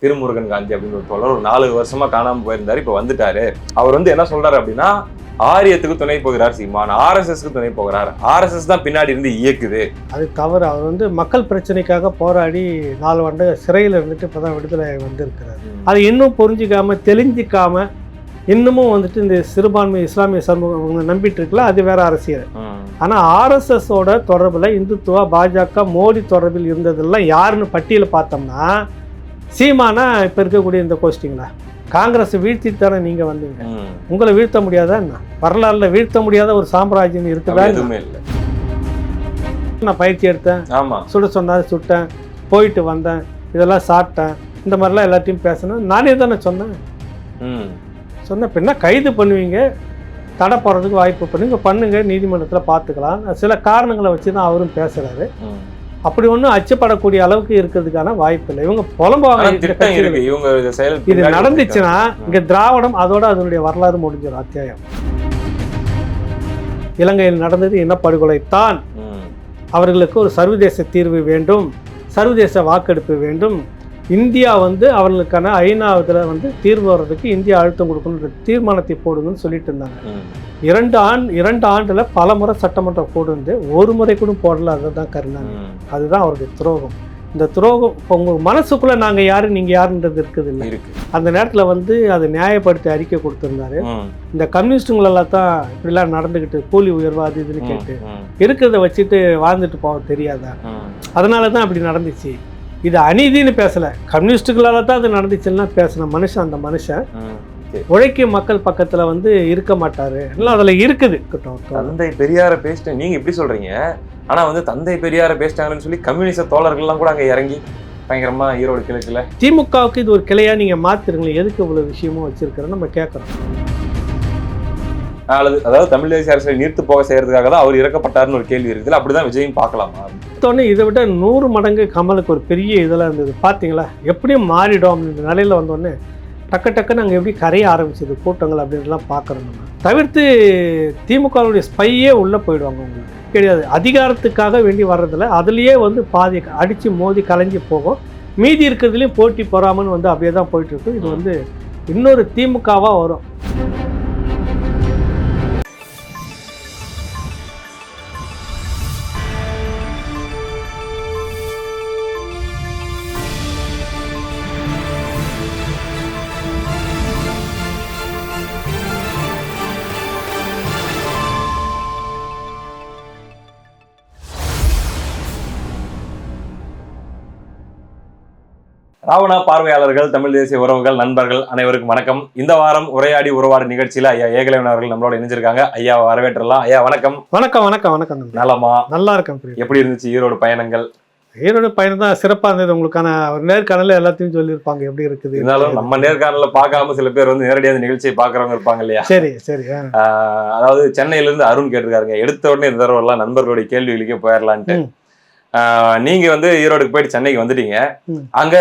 திருமுருகன் காந்தி அப்படின்னு ஒரு தோழர் ஒரு 4 வருஷமா காணாம போயிருந்தாரு. இப்ப வந்துட்டாரு. அவர் வந்து என்ன சொல்றாரு அப்படின்னா, ஆரியத்துக்கு துணை போகிறார் சீமான், ஆர்எஸ்எஸ்க்கு துணை போகிறார், ஆர்எஸ்எஸ் தான் பின்னாடி இருந்து இயக்குது. அது தவறு. அவர் வந்து மக்கள் பிரச்சனைக்காக போராடி 4 ஆண்டு சிறையில் இருந்துட்டு இப்பதான் விடுதலை வந்திருக்கிறார். அது இன்னும் புரிஞ்சிக்காம தெளிஞ்சிக்காம இன்னமும் வந்துட்டு இந்த சிறுபான்மை இஸ்லாமிய சமூகம் நம்பிட்டு இருக்கல, அது வேற அரசியல். ஆனா ஆர்எஸ்எஸோட தொடர்புல இந்துத்துவா, பாஜக, மோடி தொடர்பில் இருந்ததெல்லாம் யாருன்னு பட்டியல பார்த்தோம்னா சீமானா இப்ப இருக்கக்கூடிய இந்த கோஷ்டிங்களா? காங்கிரஸ் வீழ்த்தி தானே நீங்க வந்தீங்க. உங்களை வீழ்த்த முடியாதா என்ன? வரலாறுல வீழ்த்த முடியாத ஒரு சாம்ராஜ்யம் இருக்குதா? எதுவுமே இல்லை. நான் பயிற்சி எடுத்தேன், சுட சொன்னாரு சுட்டேன், போயிட்டு வந்தேன், இதெல்லாம் சாப்பிட்டேன், இந்த மாதிரிலாம் எல்லாத்தையும் பேசணும் நானே தானே சொன்னேன். சொன்ன பின்னா கைது பண்ணுவீங்க, தடை போடுறதுக்கு வாய்ப்பு பண்ணுங்க, நீதிமன்றத்தில் பார்த்துக்கலாம். சில காரணங்களை வச்சு தான் அவரும் பேசுறாரு. அப்படி ஒன்றும் அச்சப்படக்கூடிய அளவுக்கு இருக்கிறதுக்கான வாய்ப்பு இல்லை. இவங்க புலம்புவாங்க. இது நடந்துச்சுன்னா இங்க திராவிடம் அதோட அதனுடைய வரலாறு முடிஞ்சிடும் அத்தியாயம். இலங்கையில் நடந்தது இனப்படுகொலை தான். அவர்களுக்கு ஒரு சர்வதேச தீர்வு வேண்டும், சர்வதேச வாக்கெடுப்பு வேண்டும். இந்தியா வந்து அவர்களுக்கான ஐநாவதுல வந்து தீர்வு வர்றதுக்கு இந்தியா அழுத்தம் கொடுக்கணுன்ற தீர்மானத்தை போடுங்கன்னு சொல்லிட்டு இருந்தாங்க. 2 ஆண்டுல பல முறை சட்டமன்றம் போடு, ஒரு முறை கூட போடல. அதுதான் கருணாநிதி. அதுதான் அவருடைய துரோகம். இந்த துரோகம் இப்போ உங்கள் மனசுக்குள்ள நாங்கள் யாரு நீங்கள் யாருன்றது இருக்குது இல்லை. அந்த நேரத்தில் வந்து அதை நியாயப்படுத்தி அறிக்கை கொடுத்துருந்தாரு. இந்த கம்யூனிஸ்டுங்களெல்லாம் தான் இப்படிலாம் நடந்துக்கிட்டு கூலி உயர்வா அது இதுன்னு கேட்டு இருக்கிறத வச்சுட்டு வாழ்ந்துட்டு போக தெரியாதா? அதனால தான் அப்படி நடந்துச்சு. இது அநீதினு பேசல, கம்யூனிஸ்டுகளால தான் அது நடந்துச்சுன்னா பேசின மனுஷன். அந்த மனுஷன் உழைக்கும் மக்கள் பக்கத்துல வந்து இருக்க மாட்டாரு. எல்லாம் அதுல இருக்குது. தந்தை பெரியார பேசிட்டு நீங்க எப்படி சொல்றீங்க? ஆனா வந்து தந்தை பெரியார பேசிட்டாங்கன்னு சொல்லி கம்யூனிஸ்ட் தோழர்கள்லாம் கூட அங்க இறங்கி பயங்கரமா ஈரோடு கிழக்குல திமுகவுக்கு இது ஒரு கிளையா நீங்க மாத்திருங்களேன். எதுக்கு இவ்வளவு விஷயமும் வச்சிருக்கிறோம் நம்ம கேட்கறோம். அதாவது தமிழ் தேசிய அரசை நீர்த்து போக செய்யறதுக்காக தான் அவர் இறக்கப்பட்டாருன்னு ஒரு கேள்வி இருக்குது. அப்படிதான் விஜயும் பார்க்கலாமா? இதை விட 100 மடங்கு கமலுக்கு ஒரு பெரிய இதெல்லாம் இருந்தது. பார்த்தீங்களா எப்படியும் மாறிடும் அப்படின்ற நிலையில் வந்தோடனே டக்குன்னு அங்கே எப்படி கரைய ஆரம்பிச்சது கூட்டங்கள் அப்படின்லாம் பார்க்குறோம். நம்ம தவிர்த்து திமுகவுடைய ஸ்பையே உள்ளே போயிடுவாங்க. உங்களுக்கு கிடையாது, அதிகாரத்துக்காக வேண்டி வர்றதில்ல. அதுலேயே வந்து பாதி அடித்து மோதி கலைஞ்சி போகும். மீதி இருக்கிறதுலையும் போட்டி பொறாமன்னு வந்து அப்படியே தான் போயிட்டுருக்கு. இது வந்து இன்னொரு திமுகவாக வரும். ராவணா பார்வையாளர்கள், தமிழ் தேசிய உறவுகள், நண்பர்கள் அனைவருக்கும் வணக்கம். இந்த வாரம் உரையாடி உறவாடு நிகழ்ச்சியில ஐயா ஏகலைவன் அவர்கள் நம்மளோட இணைஞ்சிருக்காங்க. ஐயா வரவேற்றலாம். ஐயா வணக்கம். வணக்கம் வணக்கம் வணக்கம். நலமா? நல்லா இருக்கேன். எப்படி இருந்துச்சு ஈரோடு பயணங்கள்? ஈரோடு பயணம் தான் சிறப்பா இருந்தது. உங்களுக்கான ஒரு நேர்காணல எல்லாத்தையும் சொல்லியிருப்பாங்க எப்படி இருக்குது. இருந்தாலும் நம்ம நேர்காணல பார்க்காம சில பேர் வந்து நேரடியாக நிகழ்ச்சியை பாக்குறவங்க இருப்பாங்க இல்லையா? சரி சரி. அதாவது சென்னையில இருந்து அருண் கேட்டிருக்காருங்க, எடுத்த உடனே இந்த தடவை எல்லாம் நண்பர்களுடைய கேள்விகளுக்கே போயிடலான்ட்டு. நீங்க வந்து ஈரோடுக்கு போயிட்டு சென்னைக்கு வந்துட்டீங்க. அங்க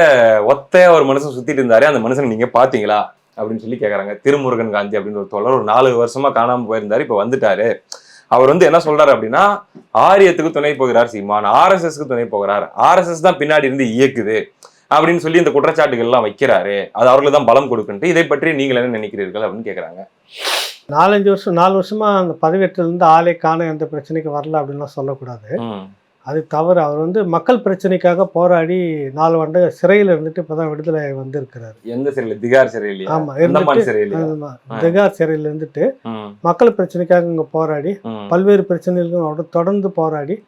ஒத்தையா ஒரு மனுஷன் சுத்திட்டு இருந்தாரு, அந்த மனுஷன் நீங்க பாத்தீங்களா அப்படின்னு சொல்லி கேக்குறாங்க. திருமுருகன் காந்தி அப்படின்னு ஒரு தோழர் ஒரு 4 வருஷமா காணாம போயிருந்தாரு. இப்ப வந்துட்டாரு. அவர் வந்து என்ன சொல்றாரு அப்படின்னா, ஆரியத்துக்கு துணை போகிறார் சீமான், ஆர்எஸ்எஸ்க்கு துணை போகிறார், ஆர்எஸ்எஸ் தான் பின்னாடி இருந்து இயக்குது அப்படின்னு சொல்லி இந்த குற்றச்சாட்டுகள் எல்லாம் வைக்கிறாரு. அது அவர்களுக்கு தான் பலம் கொடுக்குன்ட்டு. இதை பற்றி நீங்கள் என்ன நினைக்கிறீர்கள் அப்படின்னு கேக்குறாங்க. 4 வருஷமா அந்த பதவியேற்றில இருந்து ஆளே காண எந்த பிரச்சனைக்கு வரல அப்படின்லாம் சொல்லக்கூடாது. அது தவறு. அவர் வந்து மக்கள் பிரச்சனைக்காக போராடி 4 ஆண்டு சிறையில் இருந்துட்டு இப்பதான் விடுதலை வந்திருக்கிறாரு. எந்த சிறையில்? திகார் சிறையில். ஆமா, திகார் சிறையில் இருந்துட்டு மக்கள் பிரச்சனைக்காக இங்க போராடி பல்வேறு பிரச்சனைகளுக்கு தொடர்ந்து போராடி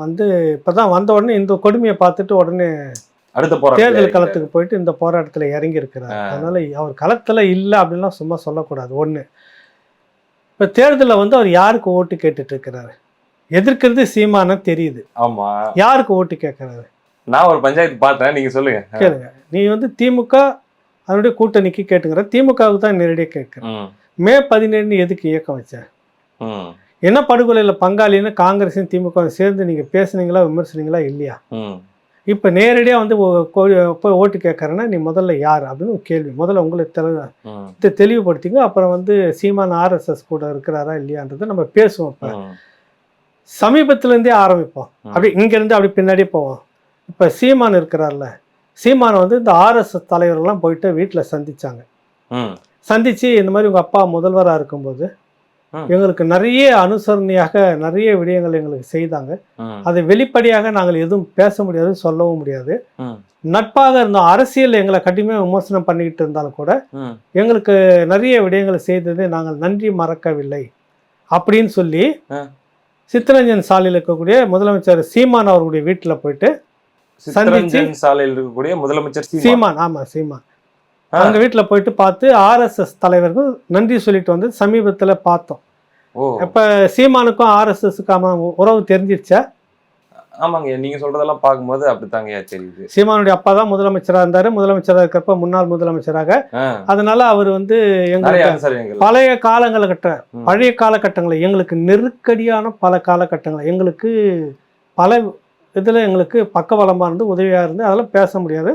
வந்து இப்பதான் வந்த உடனே இந்த கொடுமையை பார்த்துட்டு உடனே அடுத்த தேர்தல் களத்துக்கு போயிட்டு இந்த போராட்டத்துல இறங்கி இருக்கிறார். அதனால அவர் களத்துல இல்லை அப்படின்லாம் சும்மா சொல்லக்கூடாது. ஒண்ணு, இப்ப தேர்தலில் வந்து அவர் யாருக்கு ஓட்டு கேட்டுட்டு இருக்கிறாரு? எதிர்க்கிறது சீமான தெரியுது. ஆமா, யாருக்கு ஓட்டு கேட்கறாரு? நான் ஒரு பஞ்சாயத்து பார்த்தேன், நீங்க சொல்லுங்க. கேளுங்க. நீ வந்து திமுக அதனுடைய கூட்டணிக்கு கேட்டுங்கிற, திமுகவுக்கு தான் நேரடியாக கேட்குற. மே 17 எதுக்கு இயக்கம் வச்ச? என்ன படுகொலையில பங்காளின்னு காங்கிரஸையும் திமுக சேர்ந்து நீங்க பேசுனீங்களா, விமர்சனீங்களா இல்லையா? இப்ப நேரடியா வந்து போய் ஓட்டு கேட்கறேன்னா நீ முதல்ல யார் அப்படின்னு ஒரு கேள்வி. முதல்ல உங்களுக்கு தெளிவுபடுத்திங்க. அப்புறம் வந்து சீமான் ஆர்எஸ்எஸ் கூட இருக்கிறாரா இல்லையான்றதை நம்ம பேசுவோம். இப்ப சமீபத்துல இருந்தே ஆரம்பிப்போம். அப்படி இங்க இருந்து அப்படி பின்னாடியே போவோம். இப்ப சீமான் இருக்கிறார்ல, சீமானை வந்து இந்த ஆர்எஸ்எஸ் தலைவர்கள்லாம் போயிட்டு வீட்டில் சந்திச்சாங்க. சந்திச்சு இந்த மாதிரி உங்கள் அப்பா முதல்வராக இருக்கும்போது எங்களுக்கு நிறைய அனுசரணையாக நிறைய விடயங்கள் எங்களுக்கு செய்தாங்க. அதை வெளிப்படையாக நாங்கள் எதுவும் பேச முடியாது, சொல்லவும் முடியாது. நட்பாக இருந்தோம். அரசியல் எங்களை கடுமையாக விமர்சனம் பண்ணிக்கிட்டு இருந்தாலும் கூட எங்களுக்கு நிறைய விடயங்களை செய்தது நாங்கள் நன்றி மறக்கவில்லை அப்படின்னு சொல்லி சித்தரஞ்சன் சாலையில் இருக்கக்கூடிய முதலமைச்சர் சீமான் அவர்களுடைய வீட்டில் போயிட்டு சந்திச்சு, சாலையில் இருக்கக்கூடிய முதலமைச்சர் சீமான், ஆமா சீமான், அவங்க வீட்டில் போயிட்டு பார்த்து ஆர்எஸ்எஸ் தலைவர்கள் நன்றி சொல்லிட்டு வந்து சமீபத்தில் பார்த்தோம். இப்போ சீமானுக்கும் ஆர்எஸ்எஸ்க்கான உறவு தெரிஞ்சிருச்சா? ஆமாங்க, நீங்க சொல்றதெல்லாம் பார்க்கும்போது அப்படித்தாங்க தெரியுது. சீமானுடைய அப்பா தான் முதலமைச்சராக இருந்தாரு. முதலமைச்சராக இருக்கிறப்ப முன்னாள் முதலமைச்சராக. அதனால அவர் வந்து எங்களுக்கு பழைய காலகட்டங்களை எங்களுக்கு நெருக்கடியான பல காலகட்டங்களை எங்களுக்கு பல இதில் எங்களுக்கு பக்கபலமாக இருந்து உதவியாக இருந்து அதெல்லாம் பேச முடியாது.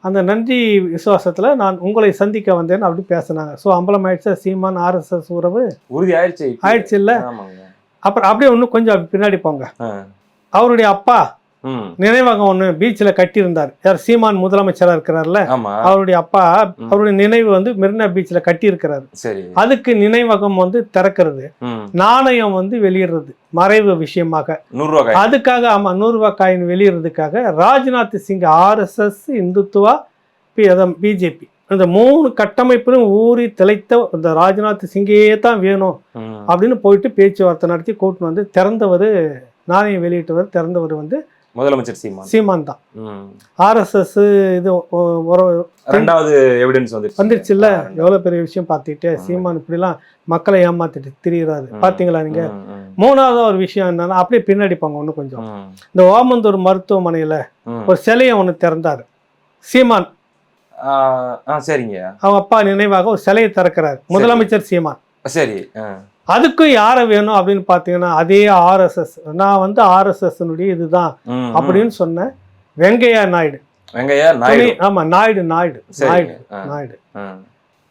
அந்த நன்றி விசுவாசத்தில் நான் உங்களை சந்திக்க வந்தேன்னு அப்படி பேசினாங்க. ஸோ அம்பலம் ஆயிடுச்சு சீமான் ஆர்எஸ்எஸ் உறவு உறுதி ஆயிடுச்சு இல்லை? அப்புறம் அப்படியே இன்னும் கொஞ்சம் பின்னாடி போங்க. அவருடைய அப்பா நினைவகம் ஒன்று பீச்சில் கட்டியிருந்தார். யார்? சீமான் முதலமைச்சராக இருக்கிறார்ல, அவருடைய அப்பா அவருடைய நினைவு வந்து மெரினா பீச்சில் கட்டி இருக்கிறாரு. அதுக்கு நினைவகம் வந்து திறக்கிறது, நாணயம் வந்து வெளியிடுறது மறைவு விஷயமாக, அதுக்காக ₹100 காயின் வெளியிடுறதுக்காக ராஜ்நாத் சிங் ஆர்எஸ்எஸ் இந்துத்துவா பிஜேபி இந்த 3 கட்டமைப்பிலும் ஊறி திளைத்த இந்த ராஜ்நாத் சிங்கே தான் வேணும் அப்படின்னு போயிட்டு பேச்சுவார்த்தை நடத்தி கூட்டு வந்து திறந்தவர், நாணயம் வெளியிட்டவர் திறந்தவர் வந்து முதலமைச்சர் சீமான் தான். ஆர்எஸ்எஸ் இது ரெண்டாவது எவிடன்ஸ் வந்துருச்சு இல்ல? எவ்வளவு பெரிய விஷயம் பார்த்துக்கிட்டே சீமான் இப்படிலாம் மக்களை ஏமாத்திட்டு திரியிறாரு பாத்தீங்களா நீங்க? மூணாவது ஒரு விஷயம் என்னன்னா, அப்படியே பின்னாடி போங்க இன்னும் கொஞ்சம். இந்த ஓமந்தூர் மருத்துவமனையில ஒரு சிலையை ஒண்ணு திறந்தாரு சீமான். சரிங்க. அவங்க அப்பா நினைவாக ஒரு சிலையை திறக்கிறாரு முதலமைச்சர் சீமான். சரி. அதுக்கும் யாரை வேணும் அப்படின்னு பாத்தீங்கன்னா அதே ஆர்எஸ்எஸ். நான் வந்து ஆர்எஸ்எஸ் இதுதான் அப்படின்னு சொன்ன வெங்கையா நாயுடு. ஆமா, நாயுடு.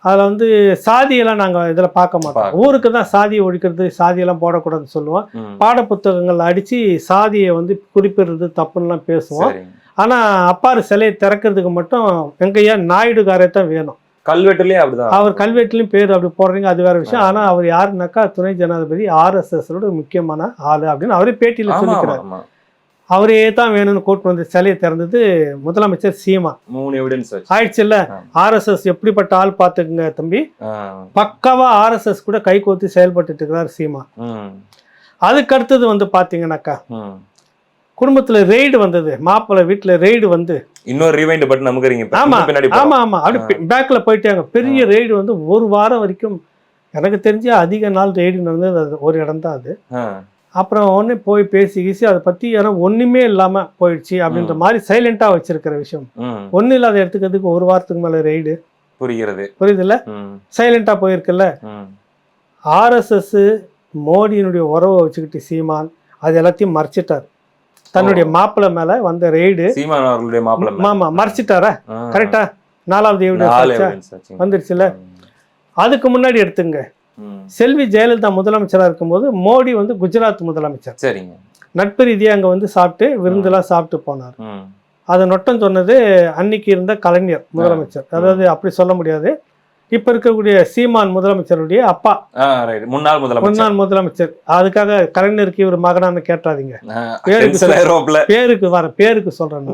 அதுல வந்து சாதியெல்லாம் நாங்க இதுல பார்க்க மாட்டோம். ஊருக்கு தான் சாதியை ஒழிக்கிறது, சாதியெல்லாம் போடக்கூடாதுன்னு சொல்லுவோம். பாட புத்தகங்கள் அடிச்சு சாதியை வந்து குறிப்பிடுறது தப்புன்னுலாம் பேசுவோம். ஆனா அப்பாரு சிலையை திறக்கிறதுக்கு மட்டும் வெங்கையா நாயுடுகாரே தான் வேணும். கல்வெட்டுலயும் அப்படிதான், அவர் கல்வெட்டுலயும் பேர் அப்படி போடுறீங்க, அது வேற விஷயம். ஆனா அவர் யாருன்னாக்கா துணை ஜனாதிபதி ஆர்எஸ்எஸ் முக்கியமான ஆளு அப்படின்னு அவரே பேட்டியில சொல்லிக்கிறார். அவரே தான் வேணும்னு கூட்டு வந்து சிலையை திறந்தது முதலமைச்சர் சீமான். 3 எவிடன்ஸ் ஆயிடுச்சு இல்ல? ஆர்எஸ்எஸ் எப்படிப்பட்ட ஆள் பாத்துக்குங்க தம்பி, பக்காவா ஆர்எஸ்எஸ் கூட கை கோர்த்து செயல்பட்டு இருக்கிறார் சீமான். அதுக்கு அடுத்தது வந்து பாத்தீங்கன்னாக்கா குடும்பத்துல ரெய்டு வந்தது, மாப்பிள்ளை வீட்டுல ரெய்டு வந்து இன்னொரு ரிவைண்ட் பட்டன் நமக்குறீங்க. ஆமா அப்படி பேக்ல போயிட்டாங்க. பெரிய ரெய்டு வந்து 1 வாரம் வரைக்கும் எனக்கு தெரிஞ்சு அதிக நாள் ரெய்டு நடந்தது அது ஒரு இடம் தான் அது. அப்புறம் ஒன்று போய் பேசி அதை பத்தி ஏன்னா ஒண்ணுமே இல்லாம போயிடுச்சு அப்படின்ற மாதிரி சைலண்டா வச்சிருக்கிற விஷயம். ஒன்னும் இல்லாத எடுத்துக்கிறதுக்கு 1 வாரத்துக்கு மேல ரெய்டு புரியுதுல்ல? சைலண்டா போயிருக்குல்ல. ஆர்எஸ்எஸ் மோடியினுடைய உறவை வச்சுக்கிட்டு சீமான் அது எல்லாத்தையும் மறைச்சிட்டார். தன்னுடைய மாப்பிள்ளை மேல வந்த ரெய்டு மறைச்சிட்டாரா? கரெக்டா? 4வது எவிடன்ஸ் வந்துருச்சுல. அதுக்கு முன்னாடி எடுத்துங்க, செல்வி ஜெயலலிதா முதலமைச்சரா இருக்கும்போது மோடி வந்து குஜராத் முதலமைச்சர். சரிங்க. நட்பு ரீதியா அங்க வந்து சாப்பிட்டு விருந்தெல்லாம் சாப்பிட்டு போனார். அதை நொட்டம் சொன்னது அன்னைக்கு இருந்த கலைஞர் முதலமைச்சர். அதாவது அப்படி சொல்ல முடியாது, இப்ப இருக்கக்கூடிய சீமான் முதலமைச்சருடைய அப்பா, முன்னாள் முதலமைச்சர். அதுக்காக கலைஞருக்கு இவர் மகனான்னு கேட்டாதீங்க, பேருக்கு சொல்றேன்.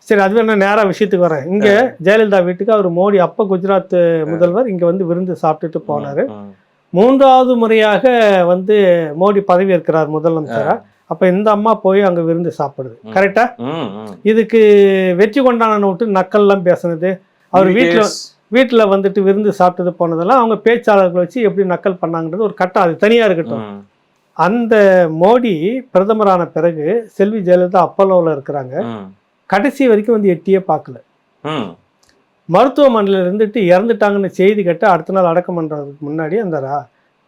சரி, அது வேணா நேரா விஷயத்துக்கு வரேன். இங்க ஜெயலலிதா வீட்டுக்கு அவர் மோடி அப்ப குஜராத் முதல்வர் இங்க வந்து விருந்து சாப்பிட்டுட்டு போனாரு. 3வது முறையாக வந்து மோடி பதவி இருக்கிறார் முதலமைச்சரா. அப்ப இந்த அம்மா போய் அங்க விருந்து சாப்பிடுது. கரெக்டா? இதுக்கு வெற்றி கொண்டாட விட்டு நக்கல் எல்லாம் பேசுனது, அவர் வீட்டுல வந்துட்டு விருந்து சாப்பிட்டது போனதெல்லாம் அவங்க பேச்சாளர்களை வச்சு எப்படி நக்கல் பண்ணாங்கன்றது ஒரு கட்டம், அது தனியா இருக்கட்டும். அந்த மோடி பிரதமரான பிறகு செல்வி ஜெயலலிதா அப்பல்லோவில் இருக்கிறாங்க. கடைசி வரைக்கும் வந்து எட்டியே பார்க்கல. மருத்துவமனையில இருந்துட்டு இறந்துட்டாங்கன்னு செய்தி கேட்டு அடுத்த நாள் அடக்கம் பண்றதுக்கு முன்னாடி அந்த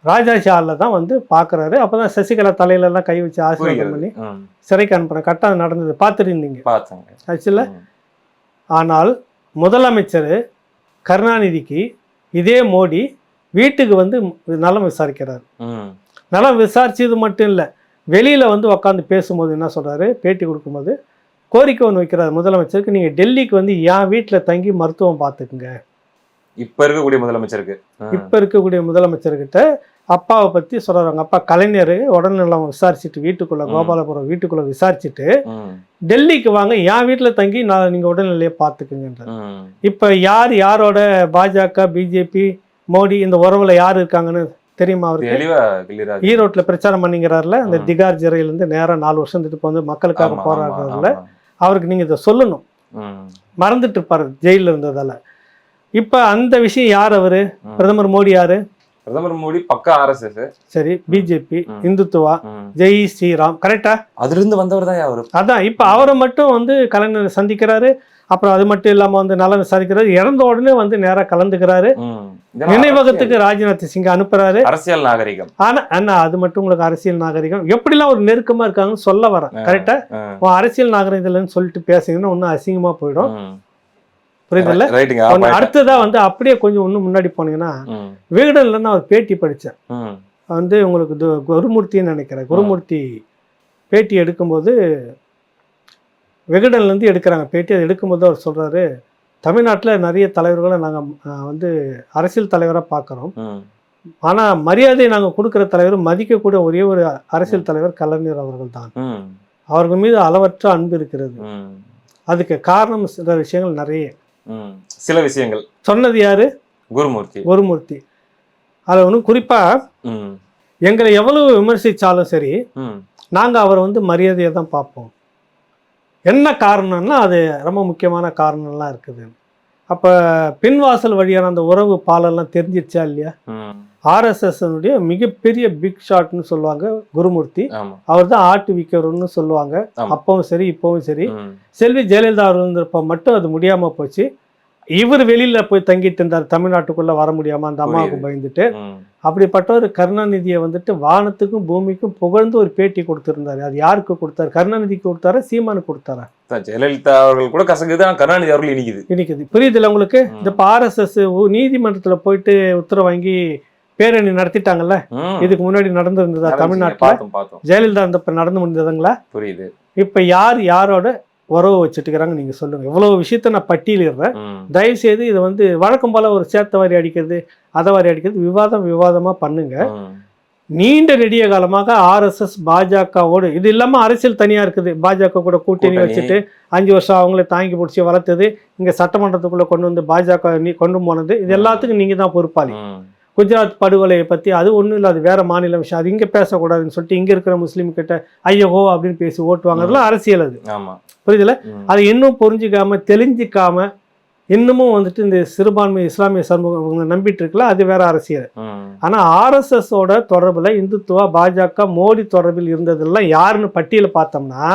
ராஜாஜி ஹாலில் தான் வந்து பார்க்குறாரு. அப்போதான் சசிகலா தலையிலெல்லாம் கை வச்சு ஆசீர்வாதம் பண்ணி சிறைக்கு அனுப்புறேன். கரெக்டாக நடந்தது, பார்த்துருந்தீங்க ஆக்சுவலா. ஆனால் முதலமைச்சர் கருணாநிதிக்கு இதே மோடி வீட்டுக்கு வந்து நலம் விசாரிக்கிறார். நலம் விசாரிச்சது மட்டும் இல்லை, வெளியில் வந்து உட்காந்து பேசும்போது என்ன சொல்கிறாரு, பேட்டி கொடுக்கும்போது கோரிக்கை ஒன்று வைக்கிறார் முதலமைச்சருக்கு, நீங்க டெல்லிக்கு வந்து என் வீட்டில் தங்கி மருத்துவம் பார்த்துக்குங்க. இப்ப இருக்கக்கூடிய முதலமைச்சருக்கு இப்ப இருக்கக்கூடிய முதலமைச்சர்கிட்ட அப்பாவை பத்தி சொல்றாங்க. அப்பா கலைஞர் உடல்நலம் விசாரிச்சுட்டு வீட்டுக்குள்ள கோபாலபுரம் வீட்டுக்குள்ள விசாரிச்சுட்டு டெல்லிக்கு வாங்க, என் வீட்டுல தங்கி நீங்க உடல்நிலையை பார்த்துக்குங்கன்ற. இப்ப யாரோட பாஜக பிஜேபி மோடி இந்த உறவுல யாரு இருக்காங்கன்னு தெரியுமா அவருக்கு? ஈரோட்ல பிரச்சாரம் பண்ணிக்கிறாருல, அந்த திகார் சிறையில இருந்து நேரம் 4 வருஷம் இருந்துட்டு வந்து மக்களுக்காக போராடுறதுல அவருக்கு நீங்க இதை சொல்லணும். மறந்துட்டு இருப்பாரு ஜெயில இருந்ததால. இப்ப அந்த விஷயம் யார் அவரு? பிரதமர் மோடி யாரு? பிரதமர் மோடி பக்கா RSS. சரி, பிஜேபி, இந்துத்துவா, ஜெய் ஸ்ரீராம், கரெக்டா? அதுல இருந்து வந்தவர் தான் அவரு. அதான் இப்ப அவரை மட்டும் வந்து கலைஞர் சந்திக்கிறாரு. அப்புறம் அது மட்டும் இல்லாம வந்து நலம் விசாரிக்கிறாரு. இறந்த உடனே வந்து நேரா கலந்துக்கிறாரு. நினைவகத்துக்கு ராஜ்நாத் சிங் அனுப்புறாரு. அரசியல் நாகரிகம். ஆனா அண்ணா அது மட்டும் உங்களுக்கு அரசியல் நாகரிகம் எப்படிலாம் ஒரு நெருக்கமா இருக்காங்கன்னு சொல்ல வரேன். கரெக்டா? அரசியல் நாகரிகம்னு சொல்லிட்டு பேசுங்கன்னா ஒன்னும் அசிங்கமா போயிடும். புரியுதுல்ல? அடுத்ததா வந்து அப்படியே கொஞ்சம் இன்னும் முன்னாடி போனீங்கன்னா விகடன்ல நான் ஒரு பேட்டி படித்தேன். வந்து உங்களுக்கு குருமூர்த்தின்னு நினைக்கிறேன். குருமூர்த்தி பேட்டி எடுக்கும்போது விகடன்லேருந்து எடுக்கிறாங்க பேட்டி. அதை எடுக்கும்போது அவர் சொல்கிறாரு, தமிழ்நாட்டில் நிறைய தலைவர்களை நாங்கள் வந்து அரசியல் தலைவராக பார்க்குறோம். ஆனால் மரியாதையை நாங்கள் கொடுக்குற தலைவர், மதிக்கக்கூடிய ஒரே ஒரு அரசியல் தலைவர் கலைஞர் அவர்கள் தான். அவர்கள் மீது அளவற்ற அன்பு இருக்கிறது. அதுக்கு காரணம் சில விஷயங்கள் நிறைய. சில விஷயங்கள் சொன்னது யாரு? குருமூர்த்தி. அதில் ஒன்று குறிப்பாக எங்களை எவ்வளவு விமர்சித்தாலும் சரி, நாங்கள் அவரை வந்து மரியாதையை தான் பார்ப்போம். என்ன காரணம்னா அது ரொம்ப முக்கியமான காரணம்லாம் இருக்குது. அப்போ பின்வாசல் வழியான அந்த உறவு பாலெல்லாம் தெரிஞ்சிருச்சா இல்லையா? RSSனுடைய மிகப்பெரிய பிக் ஷாட்னு சொல்லுவாங்க குருமூர்த்தி. அவர் தான் ஆட்டு விற்கிறவர்னு சொல்லுவாங்க. அப்பவும் சரி இப்பவும் சரி. செல்வி ஜெயலலிதா இருந்தப்ப மட்டும் அது முடியாம போச்சு. இவர் வெளியில போய் தங்கிட்டு இருந்தார், தமிழ்நாட்டுக்குள்ள வர முடியாம அந்த அம்மாவுக்கு பயந்துட்டு. அப்படிப்பட்ட ஒரு கருணாநிதியை வந்துட்டு வானத்துக்கும் பூமிக்கும் புகழ்ந்து ஒரு பேட்டி கொடுத்திருந்தாரு. அது யாருக்கு கொடுத்தாரு? கருணாநிதிக்கு கொடுத்தாரா, சீமானுக்கு கொடுத்தாரா? ஜெயலலிதா அவர்கள் கூட கசங்குது, கருணாநிதி அவர்கள் இனிக்குது. புரியுதுல்ல உங்களுக்கு? இந்த RSS நீதிமன்றத்துல போயிட்டு உத்தரவு வாங்கி பேரணி நடத்திட்டாங்கல்ல. இதுக்கு முன்னாடி நடந்திருந்ததா தமிழ்நாட்டுல? ஜெயலலிதா இருந்தப்ப நடந்து முடிந்ததுங்களா? புரியுது. இப்ப யாரோட உறவு வச்சுட்டு இருக்கிறாங்க நீங்க சொல்லுங்க. இவ்வளவு விஷயத்த நான் பட்டியலிடுறேன். தயவு செய்து இதை வந்து வழக்கம் போல ஒரு சேத்த வாரி அடிக்கிறது, அதை வாரி அடிக்கிறது, விவாதமா பண்ணுங்க. நீண்ட நெடிய காலமாக RSS பாஜகவோடு, இது இல்லாம அரசியல் தனியா இருக்குது. பாஜக கூட கூட்டணி வச்சுட்டு 5 வருஷம் அவங்கள தாங்கி பிடிச்சி வளர்த்தது, இங்க சட்டமன்றத்துக்குள்ள கொண்டு வந்து பாஜக கொண்டு போனது, இது எல்லாத்துக்கும் நீங்க தான் பொறுப்பாளி. குஜராத் படுகொலையை பற்றி அது ஒன்றும் இல்லை, அது வேற மாநில விஷயம், அது இங்கே பேசக்கூடாதுன்னு சொல்லிட்டு இங்கே இருக்கிற முஸ்லீம் கிட்ட ஐயோ அப்படின்னு பேசி ஓட்டுவாங்க. அதெல்லாம் அரசியல். அது புரியுதுல? அதை இன்னும் புரிஞ்சிக்காம தெளிஞ்சிக்காம இன்னமும் வந்துட்டு இந்த சிறுபான்மை இஸ்லாமிய சமூகம் நம்பிட்டு இருக்கல, அது வேற அரசியல். ஆனால் RSSோட தொடர்பில் இந்துத்துவா பாஜக மோடி தொடர்பில் இருந்ததெல்லாம் யாருன்னு பட்டியலை பார்த்தோம்னா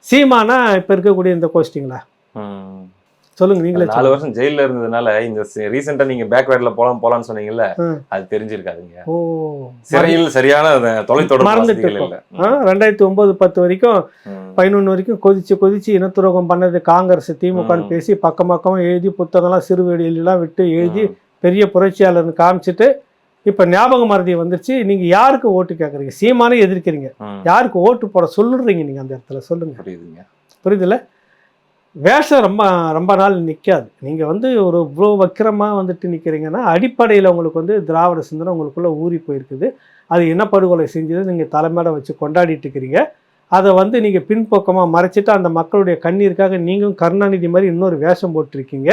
சீமானா இப்போ இருக்கக்கூடிய இந்த கோஷ்டிங்களா? சொல்லுங்க நீங்களே. 4 வருஷம் ஜெயில இருந்ததுனால இந்த ரீசெண்டா நீங்க பேக்வேர்ட்ல போலாம்னு சொன்னீங்கல்ல, அது தெரிஞ்சிருக்காதுங்க. சிறையில் சரியான தொலைத்தொடர்பு இல்ல. 2009-10 வரைக்கும் 11 வரைக்கும் கொதிச்சு இனத்துரோகம் பண்ணது காங்கிரஸ் திமுகன்னு பேசி பக்கமா எழுதி புத்தகம்லாம் சிறுவெளியெல்லாம் விட்டு எழுதி பெரிய புரட்சியாளர்னு காமிச்சிட்டு இப்ப ஞாபக மறதி வந்துருச்சு. நீங்க யாருக்கு ஓட்டு கேட்குறீங்க? சீமானே எதிர்க்கிறீங்க. யாருக்கு ஓட்டு போட சொல்லுறீங்க நீங்க? அந்த இடத்துல சொல்லுங்க. புரியுதுல்ல? வேஷம் ரொம்ப நாள் நிற்காது. நீங்கள் வந்து ஒரு இவ்வளோ வக்கிரமாக வந்துட்டு நிற்கிறீங்கன்னா அடிப்படையில் உங்களுக்கு வந்து திராவிட சிந்தனை உங்களுக்குள்ளே ஊறி போயிருக்குது. அது என்ன படுகொலை செஞ்சது நீங்கள் தலைமையில வச்சு கொண்டாடிட்டு இருக்கிறீங்க. அதை வந்து நீங்கள் பின்பக்கமாக மறைச்சிட்டு அந்த மக்களுடைய கண்ணீருக்காக நீங்களும் கருணாநிதி மாதிரி இன்னொரு வேஷம் போட்டிருக்கீங்க.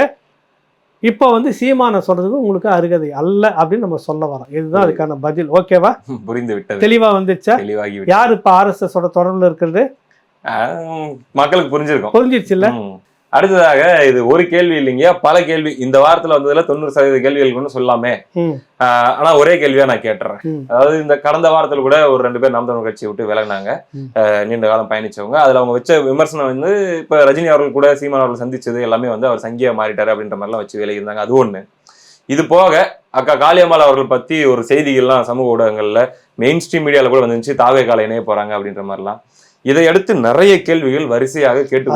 இப்போ வந்து சீமானை சொல்றதுக்கு உங்களுக்கு அருகதை அல்ல அப்படின்னு நம்ம சொல்ல வரோம். இதுதான் அதுக்கான பதில். ஓகேவா? புரிந்து விட்டது. தெளிவாக வந்துச்சா? யார் இப்போ RSSோட தொடர்பில் இருக்கிறது? மக்களுக்கு புரிஞ்சிருச்சு இல்ல? அடுத்ததாக இது ஒரு கேள்வி இல்லைங்க, பல கேள்வி இந்த வாரத்துல வந்ததுல 90% கேள்விகள் சொல்லாமே. ஆனா ஒரே கேள்வியா நான் கேட்டுறேன். அதாவது இந்த கடந்த வாரத்துல கூட ஒரு 2 பேர் நாம் தமிழர் கட்சியை விட்டு விலகினாங்க, நீண்ட காலம் பயணிச்சவங்க. அதுல அவங்க வச்ச விமர்சனம் வந்து இப்ப ரஜினி அவர்கள் கூட சீமான் அவர்கள் சந்திச்சது எல்லாமே வந்து அவர் சங்கியா மாறிட்டாரு அப்படின்ற மாதிரிலாம் வச்சு விலகி இருந்தாங்க. அது ஒண்ணு. இது போக அக்கா காளியம்மாள் அவர்கள் பத்தி ஒரு செய்திகள்லாம் சமூக ஊடகங்கள்ல மெயின் ஸ்ட்ரீம் மீடியால கூட வந்துச்சு, தாவே கால இணைய போறாங்க அப்படின்ற மாதிரிலாம். இதை அடுத்து நிறைய கேள்விகள் வரிசையாக கேட்டு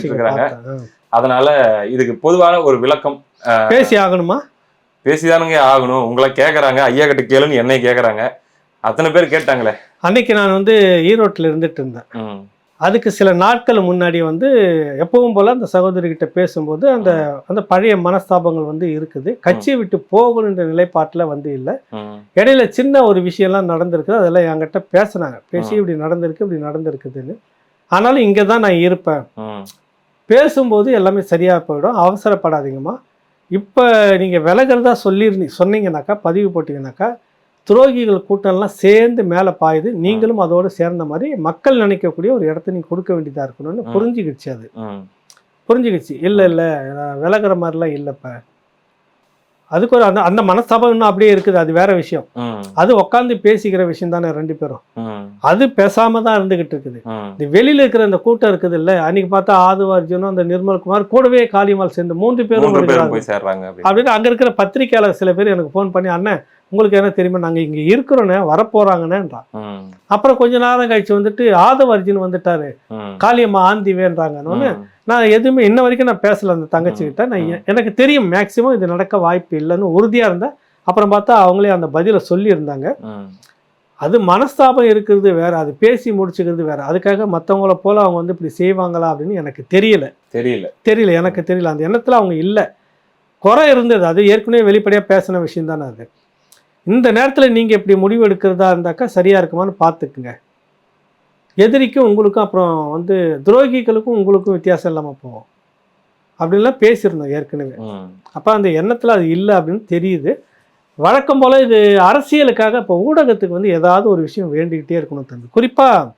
இருக்காங்க. அதனால இதுக்கு பொதுவான ஒரு விளக்கம் பேசிதானுங்க ஆகணும். உங்களை கேட்கறாங்க, ஐயா கிட்ட கேளுன்னு என்னை கேட்கறாங்க. அத்தனை பேர் கேட்டாங்களே. அன்னைக்கு நான் வந்து ஈரோட்டில் இருந்துட்டு இருந்தேன். அதுக்கு சில நாட்கள் முன்னாடி வந்து எப்பவும் போல் அந்த சகோதரிகிட்ட பேசும்போது அந்த அந்த பழைய மனஸ்தாபங்கள் வந்து இருக்குது. கட்சியை விட்டு போகணுன்ற நிலைப்பாட்டில் வந்து இல்லை. இடையில சின்ன ஒரு விஷயம்லாம் நடந்திருக்குது. அதெல்லாம் என்கிட்ட பேசுனாங்க. பேசி இப்படி நடந்திருக்குதுன்னு. ஆனாலும் இங்கே தான் நான் இருப்பேன். பேசும்போது எல்லாமே சரியாக போயிடும். அவசரப்படாதீங்கம்மா. இப்போ நீங்கள் விலகிறதா சொன்னீங்கன்னாக்கா, பதிவு போட்டிங்கனாக்கா, துரோகிகள் கூட்டம்லாம் சேர்ந்து மேலே பாயுது. நீங்களும் அதோடு சேர்ந்த மாதிரி மக்கள் நினைக்கக்கூடிய ஒரு இடத்த நீங்கள் கொடுக்க வேண்டியதாக இருக்கணும்னு புரிஞ்சுக்கிடுச்சு. அது புரிஞ்சுக்கிடுச்சு. இல்லை நான் விலகிற மாதிரிலாம் இல்லைப்ப. அதுக்கு ஒரு அந்த அந்த மனஸ்தாபம் இன்னும் அப்படியே இருக்குது. அது வேற விஷயம். அது உட்காந்து பேசிக்கிற விஷயம் தானே 2 பேரும். அது பேசாம தான் இருந்துகிட்டு இருக்குது. இந்த வெளியில இருக்கிற அந்த கூட்டம் இருக்குது இல்லை, அன்னைக்கு பார்த்தா ஆதுவார்ஜுனும் அந்த நிர்மல்குமார் கூடவே காளியம்மாள் சேர்ந்து 3 பேரும் அப்படின்னு அங்க இருக்கிற பத்திரிகையாளர் சில பேர் எனக்கு ஃபோன் பண்ணி, அண்ணன் உங்களுக்கு என்ன தெரியுமா, நாங்கள் இங்கே இருக்கிறோன்னே வரப்போறாங்கன்னுன்றான். அப்புறம் கொஞ்ச நேரம் கழிச்சு வந்துட்டு ஆதவர்ஜுன் வந்துட்டாரு, காளியம்மா ஆந்திவேன்றாங்கன்னு. நான் எதுவுமே இன்ன வரைக்கும் நான் பேசல அந்த தங்கச்சிக்கிட்ட. நான் எனக்கு தெரியும் மேக்சிமம் இது நடக்க வாய்ப்பு இல்லைன்னு உறுதியாக இருந்தேன். அப்புறம் பார்த்தா அவங்களே அந்த பதிலை சொல்லியிருந்தாங்க. அது மனஸ்தாபம் இருக்கிறது வேற, அது பேசி முடிச்சுக்கிறது வேற. அதுக்காக மற்றவங்கள போல அவங்க வந்து இப்படி செய்வாங்களா அப்படின்னு எனக்கு தெரியல. எனக்கு தெரியல. அந்த எண்ணத்தில் அவங்க இல்லை. குறை இருந்தது. அது ஏற்கனவே வெளிப்படையாக பேசின விஷயம் தானே அது. இந்த நேரத்தில் நீங்கள் இப்படி முடிவு எடுக்கிறதா இருந்தாக்கா சரியாக இருக்குமான்னு பார்த்துக்குங்க. எதிரிக்கும் உங்களுக்கும் அப்புறம் வந்து துரோகிகளுக்கும் உங்களுக்கும் வித்தியாசம் இல்லாமல் போகும். அப்படின்லாம் பேசியிருந்தோம் ஏற்கனவே. அப்போ அந்த எண்ணத்தில் அது இல்லை அப்படின்னு தெரியுது. வழக்கம் போல் இது அரசியலுக்காக இப்போ ஊடகத்துக்கு வந்து ஏதாவது ஒரு விஷயம் வேண்டிக்கிட்டே இருக்கணும் தம்பி. குறிப்பாக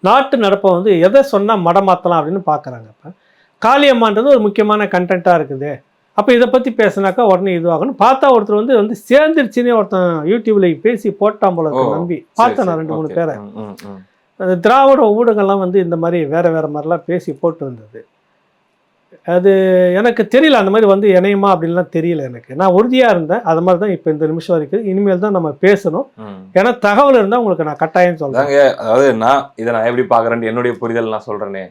நாட்டு நடப்பை வந்து எதை சொன்னால் மடமாற்றலாம் அப்படின்னு பார்க்குறாங்க. இப்போ காளியம்மான்றது ஒரு முக்கியமான கண்டென்ட்டாக இருக்குது. அப்போ இதை பற்றி பேசினாக்கா உடனே இதுவாகணும். பார்த்தா ஒருத்தர் வந்து சேர்ந்துருச்சுன்னே ஒருத்தன் யூடியூப்ல பேசி போட்டான் போல நம்பி பார்த்தேன் நான் 2-3 பேரை. திராவிட ஊடகம்லாம் வந்து இந்த மாதிரி வேற மாதிரிலாம் பேசி போட்டு வந்தது. அது எனக்கு தெரியல, அந்த மாதிரி வந்து இணையமா அப்படின்லாம் தெரியல எனக்கு. நான் உறுதியாக இருந்தேன். அது மாதிரி தான் இப்போ இந்த நிமிஷம் வரைக்கும். இனிமேல் தான் நம்ம பேசணும். ஏன்னா தகவல் இருந்தால் உங்களுக்கு நான் கட்டாயம் சொல்கிறேன். அதாவது நான் எப்படி பார்க்குறேன்னு என்னுடைய புரிதல் நான் சொல்கிறேனே.